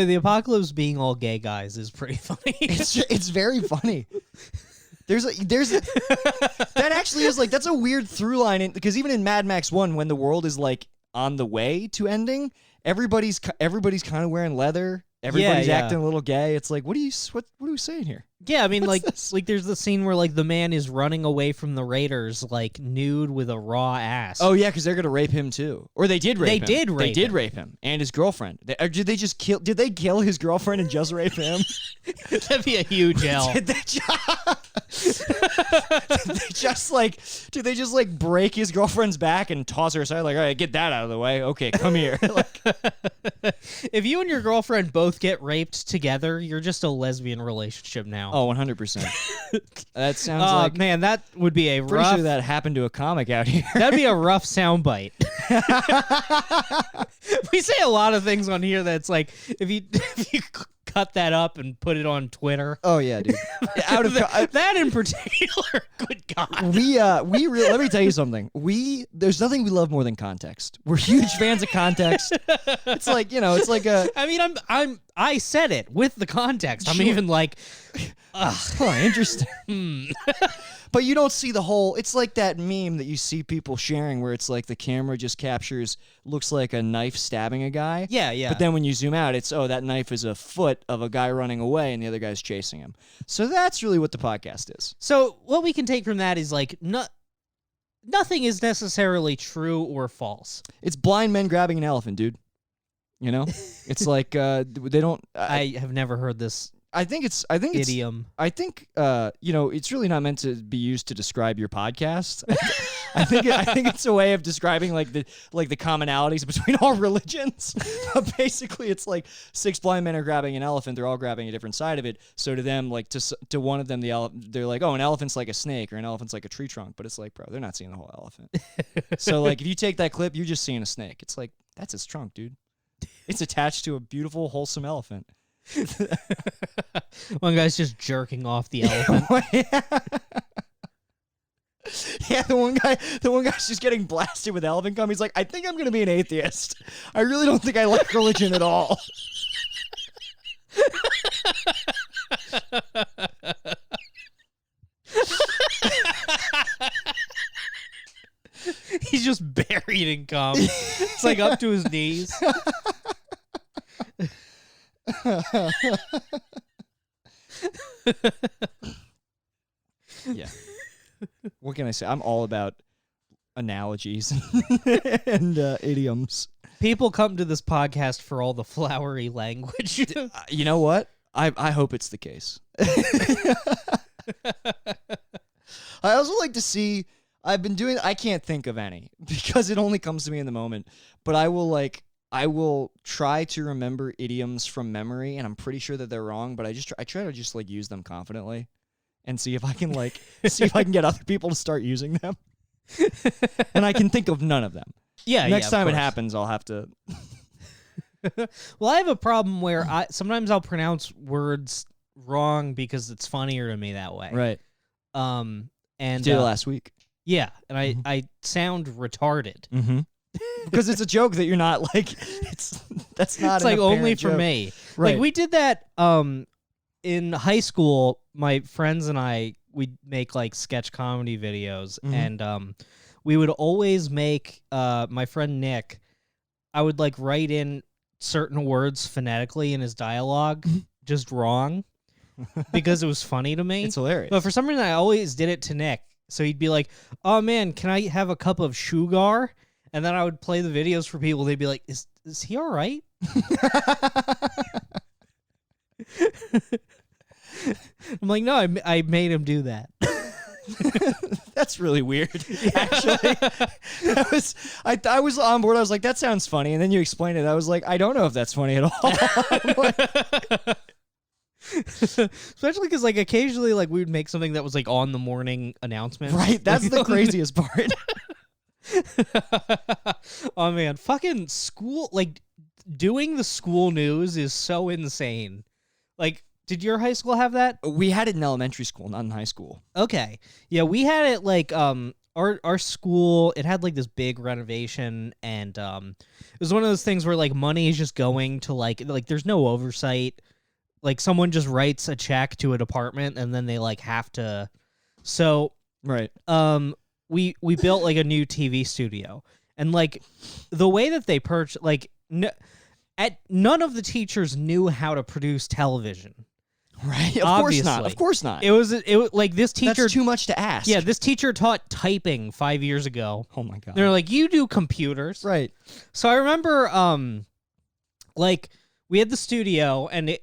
the apocalypse being all gay guys is pretty funny. It's very funny. That actually is like that's a weird through line because even in Mad Max 1, when the world is like on the way to ending, everybody's kind of wearing leather. Everybody's acting a little gay. It's like, what are we saying here? Yeah, I mean, like there's the scene where like the man is running away from the raiders, like nude with a raw ass. Oh yeah, because they're gonna rape him too, or they did rape him. They did rape him and his girlfriend. Did they just kill? Did they kill his girlfriend and just rape him? That'd be a huge L. Did they just like break his girlfriend's back and toss her aside? Like, all right, get that out of the way. Okay, come here. If you and your girlfriend both get raped together, you're just a lesbian relationship now. Oh, 100%. That sounds like... man, that would be a pretty rough... sure that happened to a comic out here. That'd be a rough soundbite. We say a lot of things on here that's like, if you cut that up and put it on Twitter. Oh, yeah, dude. That in particular, good God. Let me tell you something. There's nothing we love more than context. We're huge fans of context. It's like, it's like a... I mean, I said it with the context. I'm even like, interesting. But you don't see the whole... It's like that meme that you see people sharing where it's like the camera just captures, looks like a knife stabbing a guy. Yeah, yeah. But then when you zoom out, it's, that knife is a foot of a guy running away and the other guy's chasing him. So that's really what the podcast is. So what we can take from that is like, nothing is necessarily true or false. It's blind men grabbing an elephant, dude. It's like they don't... I have never heard this. I think it's idiom. I think it's really not meant to be used to describe your podcast. I think it's a way of describing like the commonalities between all religions. Basically, it's like 6 blind men are grabbing an elephant. They're all grabbing a different side of it. So to them, like to one of them, they're like, oh, an elephant's like a snake or an elephant's like a tree trunk. But it's like, bro, they're not seeing the whole elephant. So like, if you take that clip, you're just seeing a snake. It's like that's its trunk, dude. It's attached to a beautiful, wholesome elephant. One guy's just jerking off the elephant. Yeah, the one guy's just getting blasted with elephant cum. He's like, I think I'm gonna be an atheist. I really don't think I like religion at all. He's just buried in cum. It's like up to his knees. Yeah. What can I say? I'm all about analogies and idioms. People come to this podcast for all the flowery language. You know what? I hope it's the case. I also like to see. I can't think of any because it only comes to me in the moment. But I will try to remember idioms from memory, and I'm pretty sure that they're wrong. But I try to just like use them confidently, and see if I can get other people to start using them. And I can think of none of them. Yeah. Next time it course. happens, I'll have to. Well, I have a problem where sometimes I'll pronounce words wrong because it's funnier to me that way. Right. And Did it last week. Yeah, and I sound retarded. Mm-hmm. Because it's a joke that you're not like. That's not. It's like only for joke. me. Right. Like we did that in high school. My friends and I we'd make like sketch comedy videos, and we would always make my friend Nick. I would like write in certain words phonetically in his dialogue, just wrong, because it was funny to me. It's hilarious. But for some reason, I always did it to Nick. So he'd be like, "Oh man, can I have a cup of sugar?" And then I would play the videos for people. They'd be like, "Is he all right?" I'm like, "No, I made him do that." That's really weird. Actually, I was on board. I was like, that sounds funny, and then you explained it. I was like, I don't know if that's funny at all. Especially because like occasionally like we would make something that was like on the morning announcement. Right, that's the craziest part. Oh man, fucking school, like doing the school news is so insane. Like, did your high school have that? We had it in elementary school, not in high school. Okay. Yeah, we had it like our school, it had like this big renovation, and it was one of those things where like money is just going to like there's no oversight. Like someone just writes a check to a department and then they like have to. So right. We built like a new TV studio, and like the way that they purchased, like none of the teachers knew how to produce television. Right. Of Obviously. course not. Of course not. It was like this teacher. That's too much to ask. Yeah, this teacher taught typing 5 years ago. Oh my god. They're like, you do computers, right? So I remember, like we had the studio, and it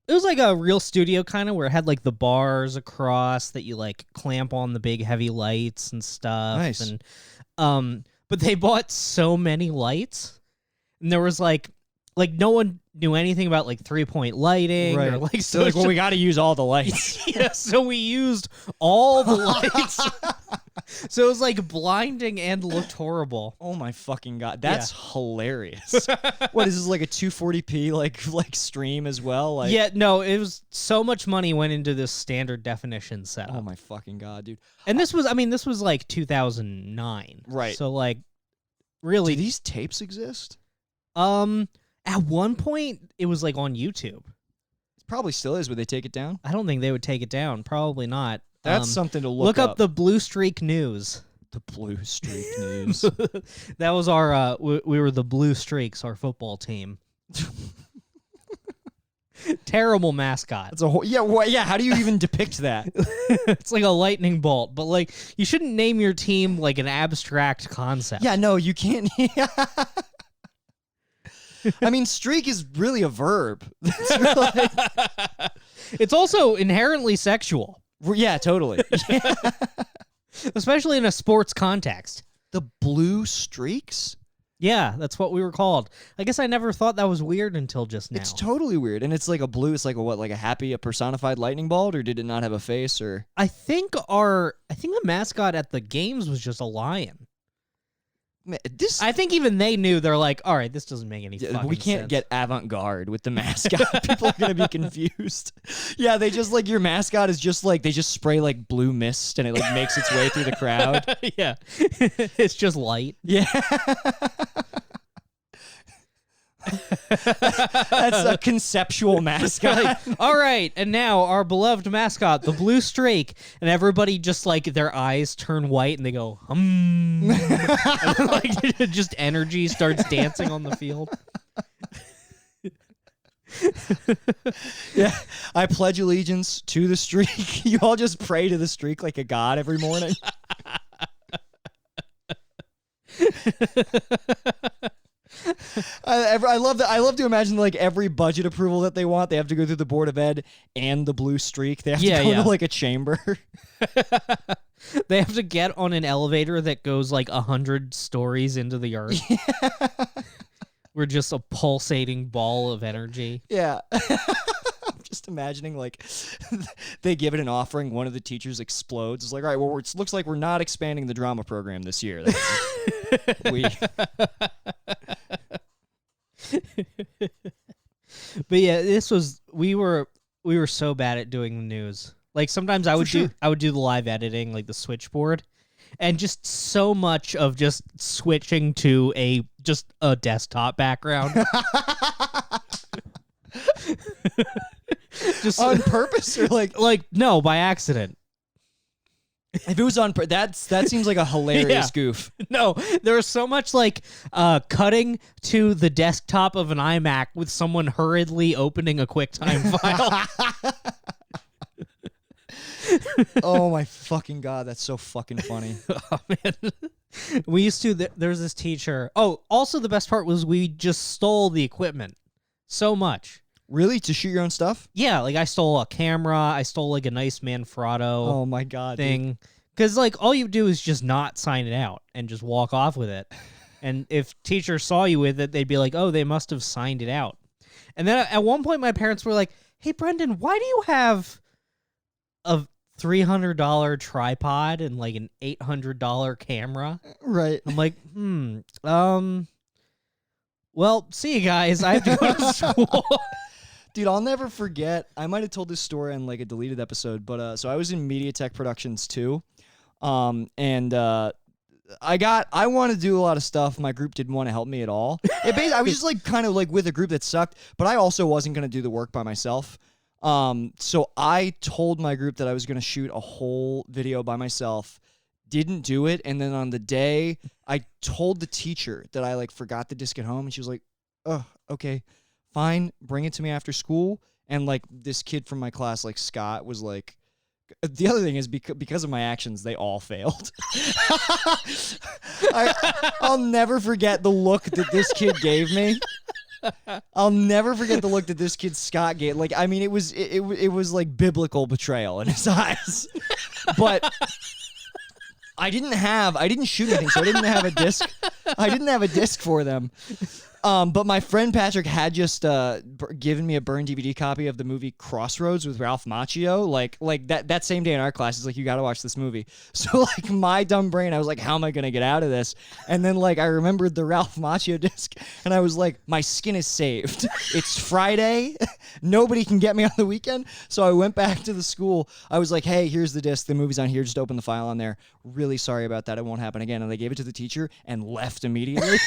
was like a real studio kind of where it had like the bars across that you like clamp on the big heavy lights and stuff. Nice. And but they bought so many lights, and there was like no one knew anything about like 3-point lighting, right? Or, like, so like, well, we got to use all the lights. Yeah, so we used all the lights. So it was like blinding and looked horrible. Oh my fucking god, that's hilarious. What is this, like a 240p like stream as well? Like, yeah, no, it was so much money went into this standard definition setup. oh my fucking god, dude. And this was like 2009, right? So like, really, do these tapes exist? At one point it was like on YouTube. It probably still is. Would they take it down? I don't think they would take it down. Probably not. That's something to look up. The Blue Streak News. The Blue Streak News. That was our. We were the Blue Streaks, our football team. Terrible mascot. It's a whole, yeah. How do you even depict that? It's like a lightning bolt, but like you shouldn't name your team like an abstract concept. Yeah, no, you can't. I mean, streak is really a verb. It's also inherently sexual. Yeah, totally. Yeah. Especially in a sports context. The Blue Streaks? Yeah, that's what we were called. I guess I never thought that was weird until just now. It's totally weird. And it's like a blue, it's like a personified lightning bolt, or did it not have a face, or? I think the mascot at the games was just a lion. Man, I think even they knew. They're like, all right, this doesn't make any fucking sense. We can't get avant-garde with the mascot. People are going to be confused. Yeah, they just like, your mascot is just like, they just spray like blue mist and it like makes its way through the crowd. Yeah. It's just light. Yeah. That's a conceptual mascot. Like, all right, and now our beloved mascot, the Blue Streak, and everybody just like their eyes turn white and they go and then, like just energy starts dancing on the field. Yeah, I pledge allegiance to the streak. You all just pray to the streak like a god every morning. I love that. I love to imagine like every budget approval that they want, they have to go through the Board of Ed and the blue streak. They have to go to like a chamber. They have to get on an elevator that goes like 100 stories into the earth. Yeah. We're just a pulsating ball of energy. Yeah. I'm just imagining like they give it an offering, one of the teachers explodes. It's like, all right, well, it looks like we're not expanding the drama program this year. But yeah, we were so bad at doing the news. Like sometimes I would do the live editing, like the switchboard, and just so much of just switching to a desktop background. Just on purpose or like no, by accident. If it was on that seems like a hilarious goof. No, there was so much like cutting to the desktop of an iMac with someone hurriedly opening a QuickTime file. Oh my fucking god, that's so fucking funny. Oh man. We used to there's this teacher. Oh, also the best part was we just stole the equipment so much. Really? To shoot your own stuff? Yeah, like I stole a camera, I stole like a nice Manfrotto oh my god thing. Because like all you do is just not sign it out and just walk off with it. And if teachers saw you with it, they'd be like, oh, they must have signed it out. And then at one point my parents were like, hey Brendan, why do you have a $300 tripod and like an $800 camera? Right. I'm like, well, see you guys. I have to go to school. Dude, I'll never forget. I might have told this story on like a deleted episode, but so I was in MediaTek Productions too. And I wanted to do a lot of stuff. My group didn't want to help me at all. I was just like kind of like with a group that sucked, but I also wasn't going to do the work by myself. So I told my group that I was going to shoot a whole video by myself, didn't do it. And then on the day I told the teacher that I like forgot the disc at home, and she was like, oh, okay, fine. Bring it to me after school. And like this kid from my class, like Scott, was like, the other thing is because of my actions, they all failed. I'll never forget the look that this kid gave me. I'll never forget the look that this kid Scott gave. Like, I mean, it was like biblical betrayal in his eyes. But I didn't shoot anything, so I didn't have a disc. I didn't have a disc for them. But my friend Patrick had just given me a burned DVD copy of the movie Crossroads with Ralph Macchio. Like that same day in our class, he's like, you got to watch this movie. So like my dumb brain, I was like, how am I going to get out of this? And then like I remembered the Ralph Macchio disc, and I was like, my skin is saved. It's Friday. Nobody can get me on the weekend. So I went back to the school. I was like, hey, here's the disc. The movie's on here. Just open the file on there. Really sorry about that. It won't happen again. And they gave it to the teacher and left immediately.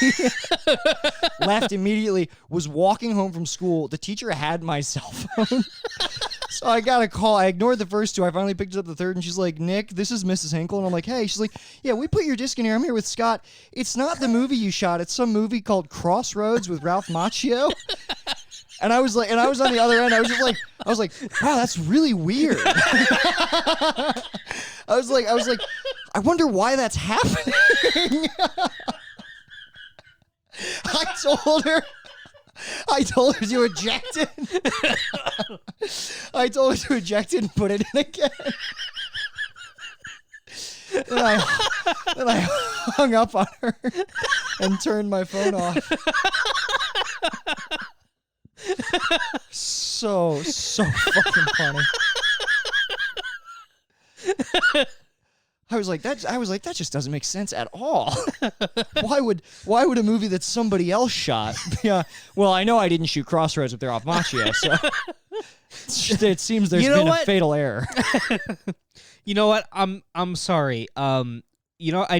Left immediately, was walking home from school. The teacher had my cell phone. So I got a call. I ignored the first two. I finally picked up the third, and she's like, Nick, this is Mrs. Hinkle. And I'm like, hey. She's like, yeah, we put your disc in here. I'm here with Scott. It's not the movie you shot. It's some movie called Crossroads with Ralph Macchio. And I was like, and I was on the other end. I was like, wow, that's really weird. I was like, I wonder why that's happening. I told her to eject it. I told her to eject it and put it in again. Then I hung up on her and turned my phone off. So fucking funny. I was like, that just doesn't make sense at all. Why would a movie that somebody else shot? Yeah. Well, I know I didn't shoot Crossroads with Ralph Macchio, so it seems there's been a fatal error. You know what? I'm sorry. I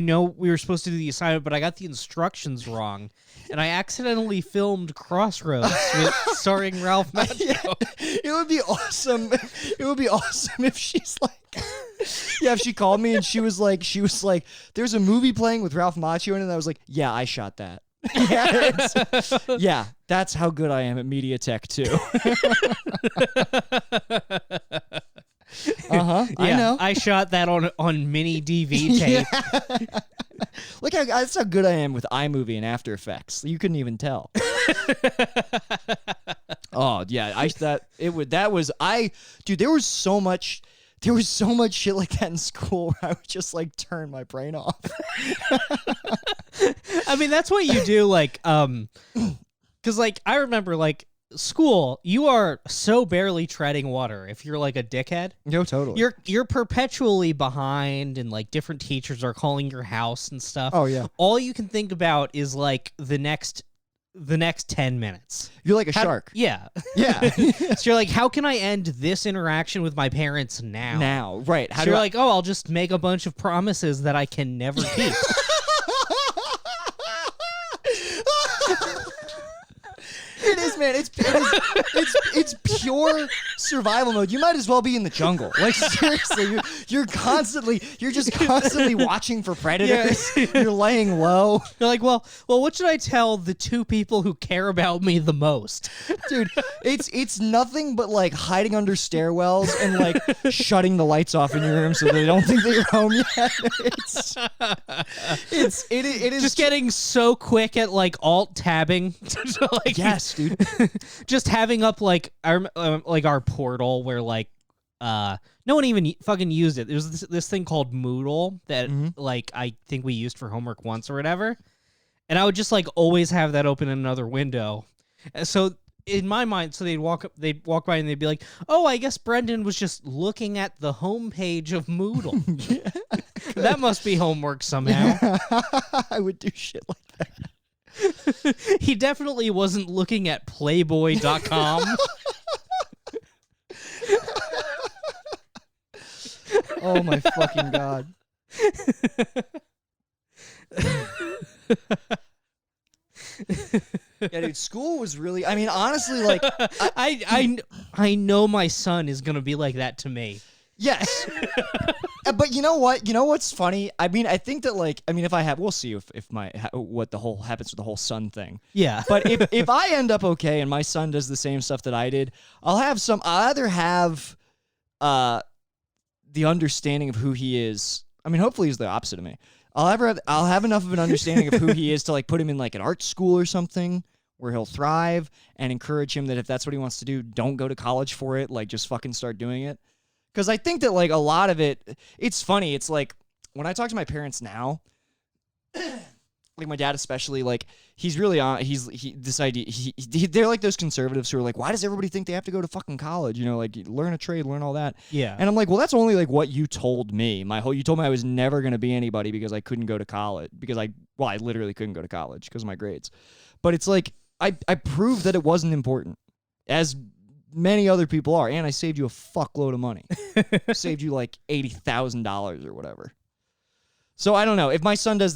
know we were supposed to do the assignment, but I got the instructions wrong, and I accidentally filmed Crossroads starring Ralph Macchio. Yeah, it would be awesome. It would be awesome if she's like, yeah, if she called me and she was like, there's a movie playing with Ralph Macchio in it, and I was like, yeah, I shot that. Yeah, that's how good I am at MediaTek too. Yeah, I know. I shot that on mini DV tape. Look how that's how good I am with iMovie and After Effects. You couldn't even tell. Oh yeah, dude. There was so much shit like that in school where I would just like turn my brain off. I mean, that's what you do, like, because like I remember like school, you are so barely treading water if you're like a dickhead. No, totally. You're perpetually behind, and like different teachers are calling your house and stuff. Oh yeah. All you can think about is like the next 10 minutes. You're like a shark. Yeah. Yeah. So you're like, how can I end this interaction with my parents now? Now, right. So you're like, oh, I'll just make a bunch of promises that I can never keep. It is, man. It's pure survival mode. You might as well be in the jungle. Like seriously, you're just constantly watching for predators. Yeah. You're laying low. You're like, well, what should I tell the two people who care about me the most? Dude, it's nothing but like hiding under stairwells and like shutting the lights off in your room so they don't think that you're home yet. It is just getting so quick at like alt tabbing. Like, yes, dude. Just having up like our portal where like no one even fucking used it. There's this thing called Moodle that like I think we used for homework once or whatever, and I would just like always have that open in another window. So in my mind, so they'd walk by and they'd be like, "Oh, I guess Brendan was just looking at the homepage of Moodle." That must be homework somehow. I would do shit like that. He definitely wasn't looking at Playboy.com. Oh my fucking god. Yeah, dude, school was really, I mean, honestly, like I know my son is gonna be like that to me. Yes. But you know what? You know what's funny? I mean, I think that like, I mean, if I have, we'll see if what the whole happens with the whole son thing. Yeah. But if I end up okay and my son does the same stuff that I did, I'll either have the understanding of who he is. I mean, hopefully he's the opposite of me. I'll have enough of an understanding of who he is to like put him in like an art school or something where he'll thrive, and encourage him that if that's what he wants to do, don't go to college for it. Like, just fucking start doing it. Because I think that, like, a lot of it, it's funny. It's like, when I talk to my parents now, like my dad especially, like, he's really on, this idea, they're like those conservatives who are like, why does everybody think they have to go to fucking college? You know, like, learn a trade, learn all that. Yeah. And I'm like, well, that's only, like, what you told me. You told me I was never going to be anybody because I couldn't go to college. Because I literally couldn't go to college because of my grades. But it's like, I proved that it wasn't important. As many other people are, and I saved you a fuckload of money. Saved you like $80,000 or whatever. So I don't know. If my son is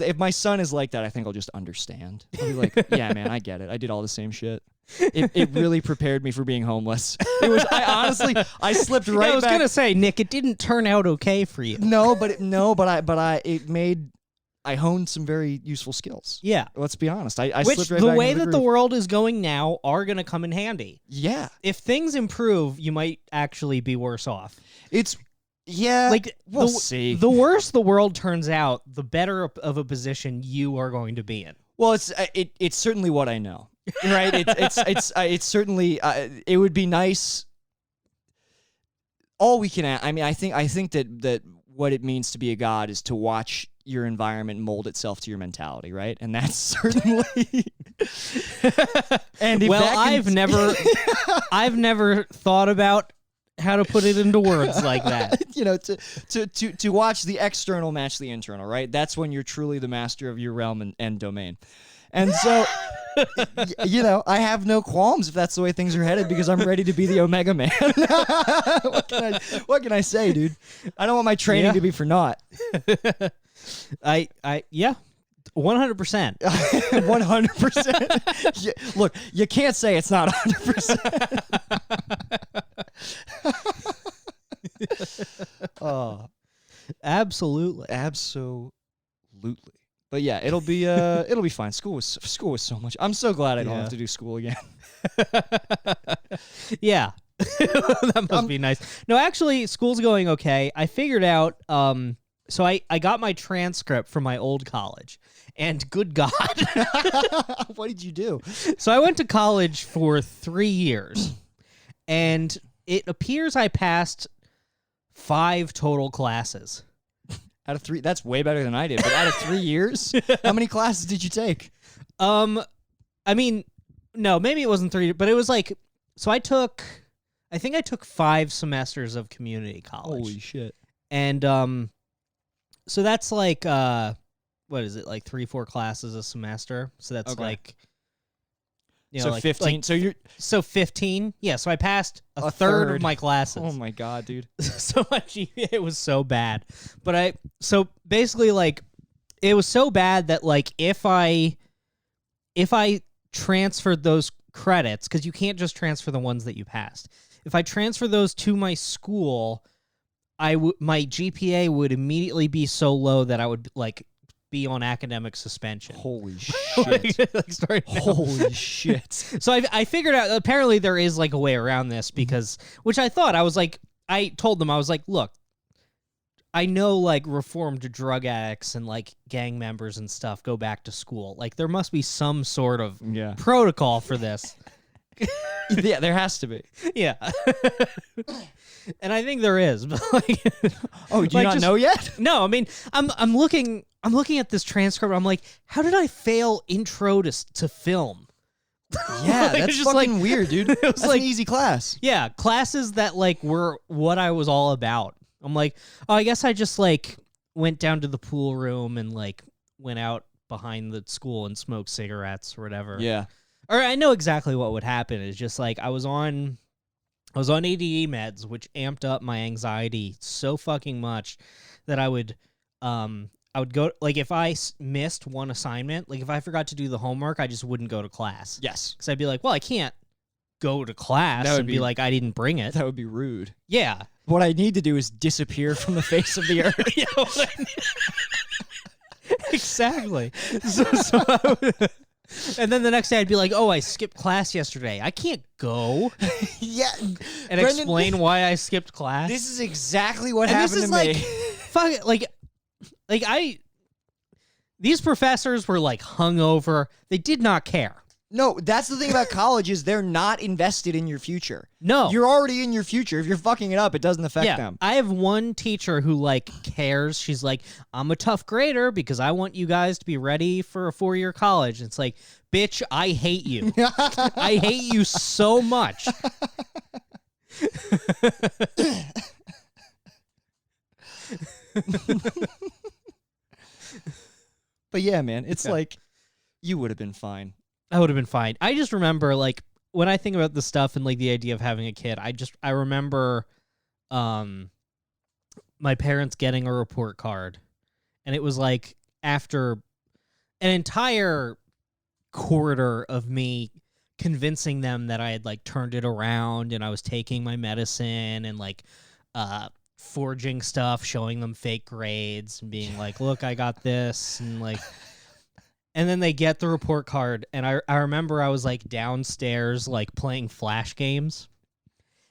like that, I think I'll just understand. I'll be like, yeah, man, I get it. I did all the same shit. It really prepared me for being homeless. It was. I slipped right back. I was gonna say, Nick, it didn't turn out okay for you. I honed some very useful skills. Yeah. Let's be honest. I Which, slipped right the back way into that the world is going now, are going to come in handy. Yeah. If things improve, you might actually be worse off. Like, we'll see. The worse the world turns out, the better of a position you are going to be in. Well, it's certainly what I know. Right? It's certainly, it would be nice. All we can, I mean, I think that what it means to be a god is to watch your environment mold itself to your mentality, right? And that's certainly. And I've never thought about how to put it into words like that. You know, to watch the external match the internal, right? That's when you're truly the master of your realm and domain. And so, you know, I have no qualms if that's the way things are headed, because I'm ready to be the Omega Man. What can I say, dude? I don't want my training to be for naught. Yeah, 100%. 100%. Yeah, look, you can't say it's not 100%. Oh, absolutely. But yeah, it'll be fine. School was so much. I'm so glad I don't have to do school again. Yeah. That must be nice. No, actually, school's going okay. I figured out. So I got my transcript from my old college, and good God, What did you do? so I went to college for 3 years, and it appears I passed 5 total classes. Out of 3, that's way better than I did. But out of 3 years, how many classes did you take? I mean, no, maybe it wasn't 3, but it was like, so I think I took 5 semesters of community college. Holy shit! And so that's like what is it, like 3-4 classes a semester? So that's Okay. like, So like 15. like- so you're so 15. Yeah, so I passed a third of my classes. Oh my god, dude. So my GPA was so bad. But so basically, like, it was so bad that, like, if I transferred those credits, because you can't just transfer the ones that you passed. If I transfer those to my school, my GPA would immediately be so low that I would, like, be on academic suspension. Holy Like, shit! like, starting now. Holy shit! So I figured out, apparently there is like a way around this, because, which I thought, I was like, I told them, I was like, look, I know like reformed drug addicts and like gang members and stuff go back to school. Like there must be some sort of Yeah. protocol for this. Yeah, there has to be. Yeah. And I think there is, but like, Oh, do you like, not just- know yet? no, I mean, I'm looking at this transcript. I'm like, how did I fail intro to film? Yeah, Like, that's it's just fucking like- weird, dude. it was That's like- an easy class. Yeah, classes that like were what I was all about. I'm like, oh, I guess I just like went down to the pool room and like went out behind the school and smoked cigarettes or whatever. Yeah. Or I know exactly what would happen. Is just like I was on ADE meds, which amped up my anxiety so fucking much that I would go, like, if I missed one assignment, like if I forgot to do the homework, I just wouldn't go to class. Yes. Because I'd be like, well, I can't go to class That would and be be- like, I didn't bring it. That would be rude. Yeah. What I need to do is disappear from the face of the earth. Yeah, exactly. So I would, and then the next day I'd be like, oh, I skipped class yesterday. I can't go Yeah. and Brendan, explain why I skipped class. This is exactly what And happened this is to like, me. fuck it, these professors were like hungover. They did not care. No, that's the thing about college is they're not invested in your future. No. You're already in your future. If you're fucking it up, it doesn't affect them. I have one teacher who like cares. She's like, I'm a tough grader because I want you guys to be ready for a 4-year college. It's like, bitch, I hate you. I hate you so much. But yeah, man, it's Yeah. like you would have been fine. I would have been fine. I just remember, like, when I think about the stuff and like the idea of having a kid, I remember my parents getting a report card, and it was like after an entire quarter of me convincing them that I had like turned it around and I was taking my medicine and like forging stuff, showing them fake grades and being like, look, I got this, and like, and then they get the report card, and I remember I was like downstairs like playing Flash games,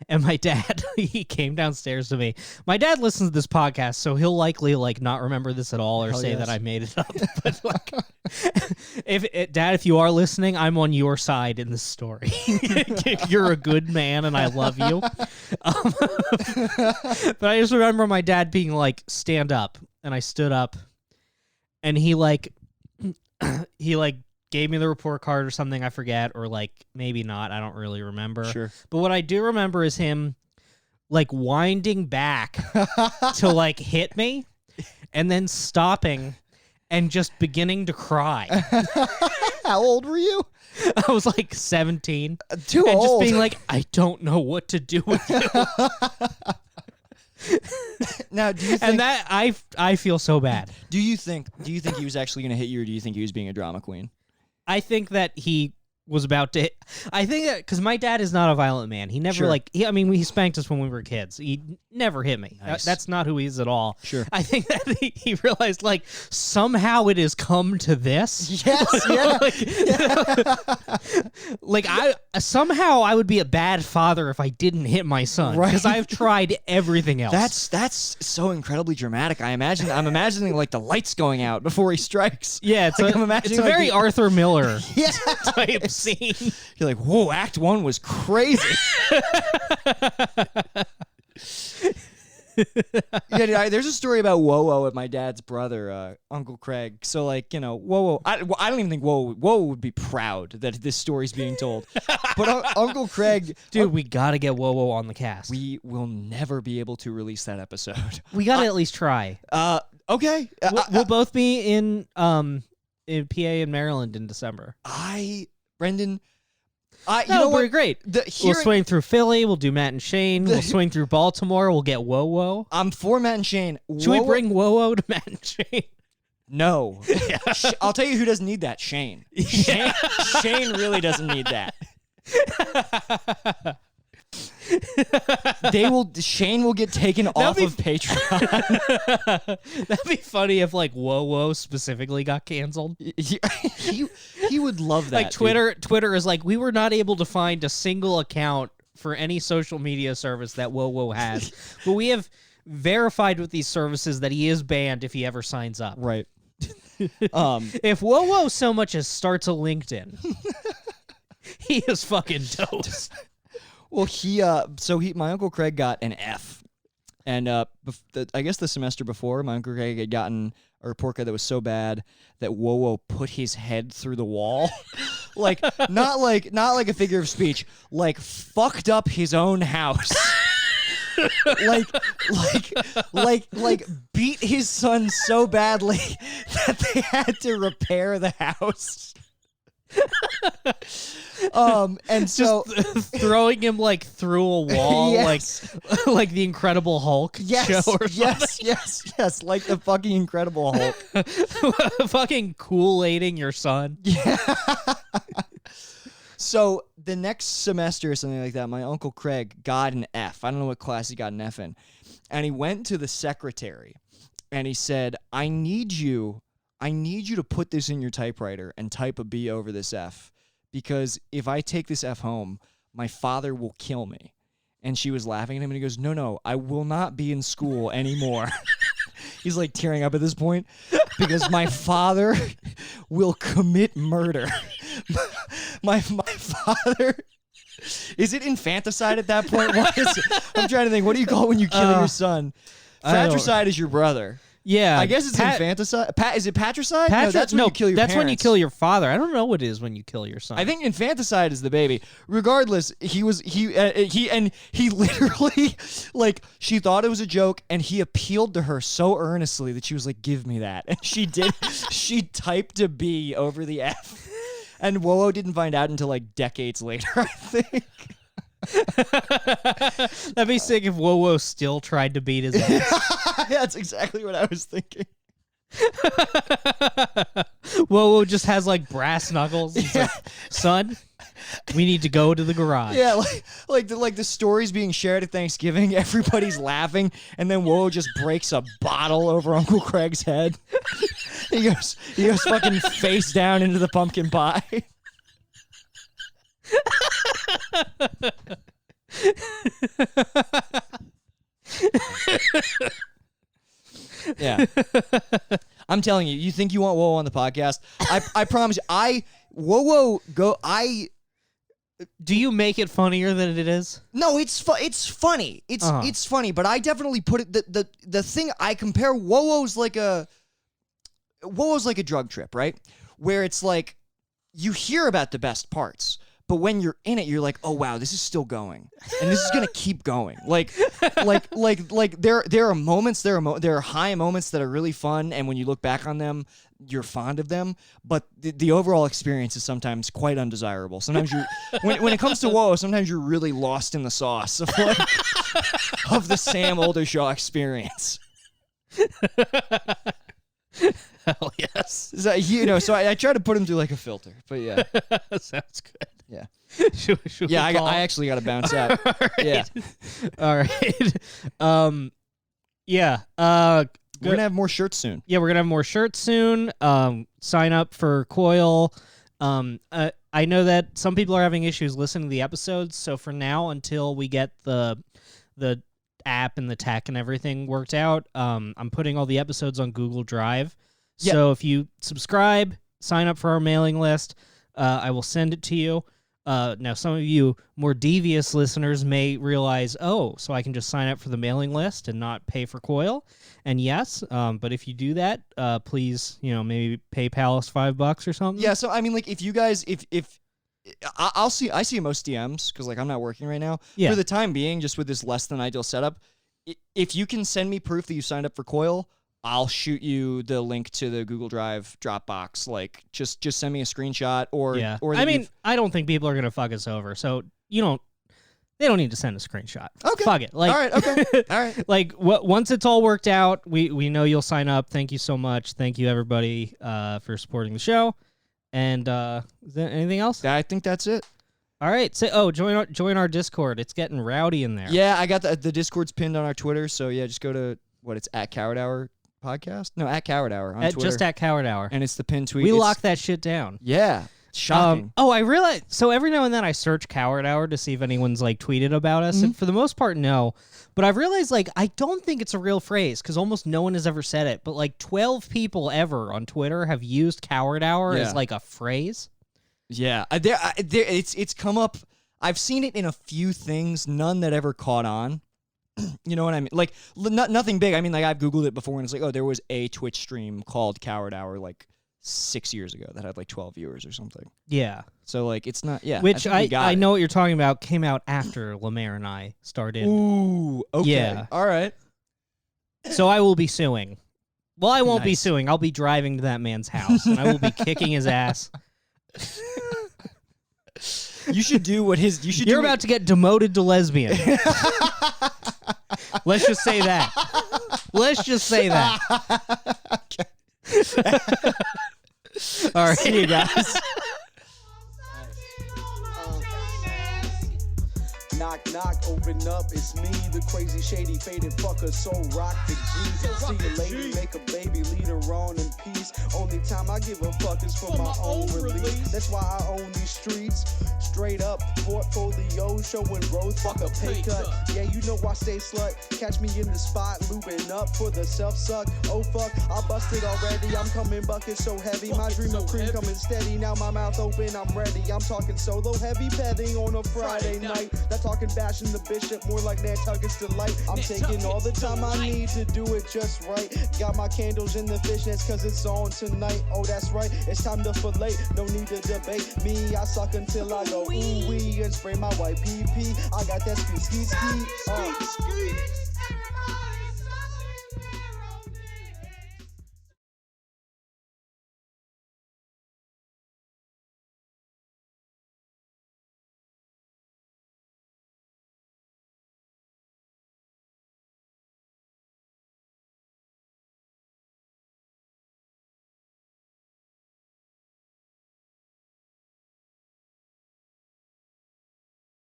and my dad, he came downstairs to me. My dad listens to this podcast, so he'll likely like not remember this at all or Hell say yes. that I made it up. But like, Dad, if you are listening, I'm on your side in this story. You're a good man, and I love you. But I just remember my dad being like, "Stand up," and I stood up, and he gave me the report card or something, I forget, or like maybe not, I don't really remember. Sure. But what I do remember is him like winding back to like hit me and then stopping and just beginning to cry. How old were you? I was like 17 Too and old. just being like, I don't know what to do with you. Now, do you think? And that I feel so bad. Do you think he was actually going to hit you, or do you think he was being a drama queen? I think that he was about to. I think because my dad is not a violent man. He never Sure. he spanked us when we were kids. He never hit me. Nice. That's not who he is at all. Sure. I think that he realized like somehow it has come to this. Yes, yeah. Like somehow I would be a bad father if I didn't hit my son because Right. I've tried everything else. That's so incredibly dramatic. I'm imagining like the lights going out before he strikes. yeah, it's Like, I'm a imagining, it's a like, very the- Arthur Miller Yeah. type scene. You're like, whoa, Act 1 was crazy. Yeah, there's a story about Wowo at my dad's brother, Uncle Craig. So, like, Wowo, I don't even think Wowo would be proud that this story's being told. But Uncle Craig, Dude, we gotta get Wowo on the cast. we will never be able to release that episode. We gotta at least try. Okay. We'll both be in PA and Maryland in December. Brendan, you No, know we're what? great. We'll swing through Philly. We'll do Matt and Shane. We'll swing through Baltimore. We'll get Wowo. I'm for Matt and Shane. Should we bring Wowo to Matt and Shane? No. I'll tell you who doesn't need that. Shane. Shane really doesn't need that. Shane will get taken off of Patreon. That'd be funny if like Wowo specifically got canceled. he would love that. Like Twitter is like, we were not able to find a single account for any social media service that Wowo has, but we have verified with these services that he is banned if he ever signs up. Right. If Wowo so much as starts a LinkedIn, he is fucking toast. Well, my Uncle Craig got an F. And I guess the semester before, my Uncle Craig had gotten a report card that was so bad that Wowo put his head through the wall. Like not like a figure of speech, like fucked up his own house. like beat his son so badly that they had to repair the house. And so throwing him like through a wall, Yes. like the Incredible Hulk show or yes, like the fucking Incredible Hulk. fucking Kool-Aiding your son. Yeah. So the next semester or something like that, my Uncle Craig got an F. I don't know what class he got an F in. And he went to the secretary and he said, I need you to put this in your typewriter and type a B over this F, because if I take this F home, my father will kill me. And she was laughing at him and he goes, no, I will not be in school anymore. He's like tearing up at this point because my father will commit murder. My father. Is it infanticide at that point? What is it? I'm trying to think. What do you call it when you kill your son? Fratricide is your brother. Yeah, I guess it's infanticide. Is it patricide? No, that's when no, you kill your that's when you parents. kill your father. I don't know what it is when you kill your son. I think infanticide is the baby. Regardless, he literally, like, she thought it was a joke, and he appealed to her so earnestly that she was like, "Give me that," and she did. She typed a B over the F, and Wowo didn't find out until like decades later, I think. That'd be sick if Wowo still tried to beat his ass. That's exactly what I was thinking. Wowo just has like brass knuckles. He's like, son, we need to go to the garage. Yeah, like the stories being shared at Thanksgiving, everybody's laughing, and then Wowo just breaks a bottle over Uncle Craig's head. He goes fucking face down into the pumpkin pie. Yeah. I'm telling you, you think you want Wowo on the podcast? I promise you, Do you make it funnier than it is? No, it's funny. It's funny, but I definitely put it the thing I compare Wowo's like a drug trip, right? Where it's like you hear about the best parts, but when you're in it, you're like, oh wow, this is still going, and this is gonna keep going. Like there are moments, there are high moments that are really fun, and when you look back on them, you're fond of them. But the overall experience is sometimes quite undesirable. Sometimes you, when it comes to Wowo, sometimes you're really lost in the sauce of of the Sam Oldershaw experience. Hell yes. So, so I try to put him through like a filter, but yeah. Sounds good. Yeah. Should Yeah, we call? I actually got to bounce out. All right. Yeah. All right. Yeah. We're going to have more shirts soon. Yeah, we're going to have more shirts soon. Sign up for Coil. I know that some people are having issues listening to the episodes, so for now, until we get the app and the tech and everything worked out, I'm putting all the episodes on Google Drive. Yep. So if you subscribe, sign up for our mailing list, I will send it to you. Now, some of you more devious listeners may realize, so I can just sign up for the mailing list and not pay for Coil. And yes, but if you do that, please, maybe PayPal us $5 or something. Yeah, so I mean, like, if you guys, if I see most DMs because like I'm not working right now. Yeah. For the time being, just with this less than ideal setup, if you can send me proof that you signed up for Coil, I'll shoot you the link to the Google Drive Dropbox. Like, just send me a screenshot or Yeah. Or I mean, I don't think people are gonna fuck us over, so they don't need to send a screenshot. Okay. Fuck it. Like, all right. Okay. All right. Like, once it's all worked out, we know you'll sign up. Thank you so much. Thank you everybody for supporting the show. And is there anything else? I think that's it. All right. So, join our Discord. It's getting rowdy in there. Yeah, I got the Discord's pinned on our Twitter. So yeah, just go to it's at Coward Hour Podcast. No, at Coward Hour on Twitter. Just at Coward Hour. And it's the pinned tweet. We locked that shit down. Yeah. Shocking. I realized. So every now and then I search Coward Hour to see if anyone's like tweeted about us, and for the most part, no. But I've realized like I don't think it's a real phrase because almost no one has ever said it. But like 12 people ever on Twitter have used Coward Hour as like a phrase. Yeah, it's come up. I've seen it in a few things, none that ever caught on. You know what I mean? Like nothing big. I mean, like I've Googled it before, and it's like, there was a Twitch stream called Coward Hour like 6 years ago that had like 12 viewers or something. Yeah. So like it's not. Yeah. Which I know what you're talking about. Came out after Lemaire and I started. Ooh. Okay. Yeah. All right. So I will be suing. Well, I won't be Nice. suing. I'll be driving to that man's house, and I will be kicking his ass. You should do what his. You should. You're about to get demoted to lesbian. Let's just say that. Let's just say that. All right, See you guys. Knock, knock, open up, it's me, the crazy, shady, faded fucker, so rock the G. See the lady, make a baby, lead her on in peace. Only time I give a fuck is for my own release. That's why I own these streets. Straight up, portfolio showing growth, fuck a pay cut. Yeah, you know I stay slut. Catch me in the spot, looping up for the self-suck. Oh fuck, I busted already, I'm coming bucket so heavy. My dream of cream coming steady, now my mouth open, I'm ready. I'm talking solo, heavy petting on a Friday night. That talking bashing the bishop, more like Nantucket's delight. I'm taking all the time I need to do it just right. Got my candles in the fishnets cause it's on tonight. Oh, that's right, it's time to fillet. No need to debate me, I suck until I go ooh-wee and spray my white pee-pee. I got that ski.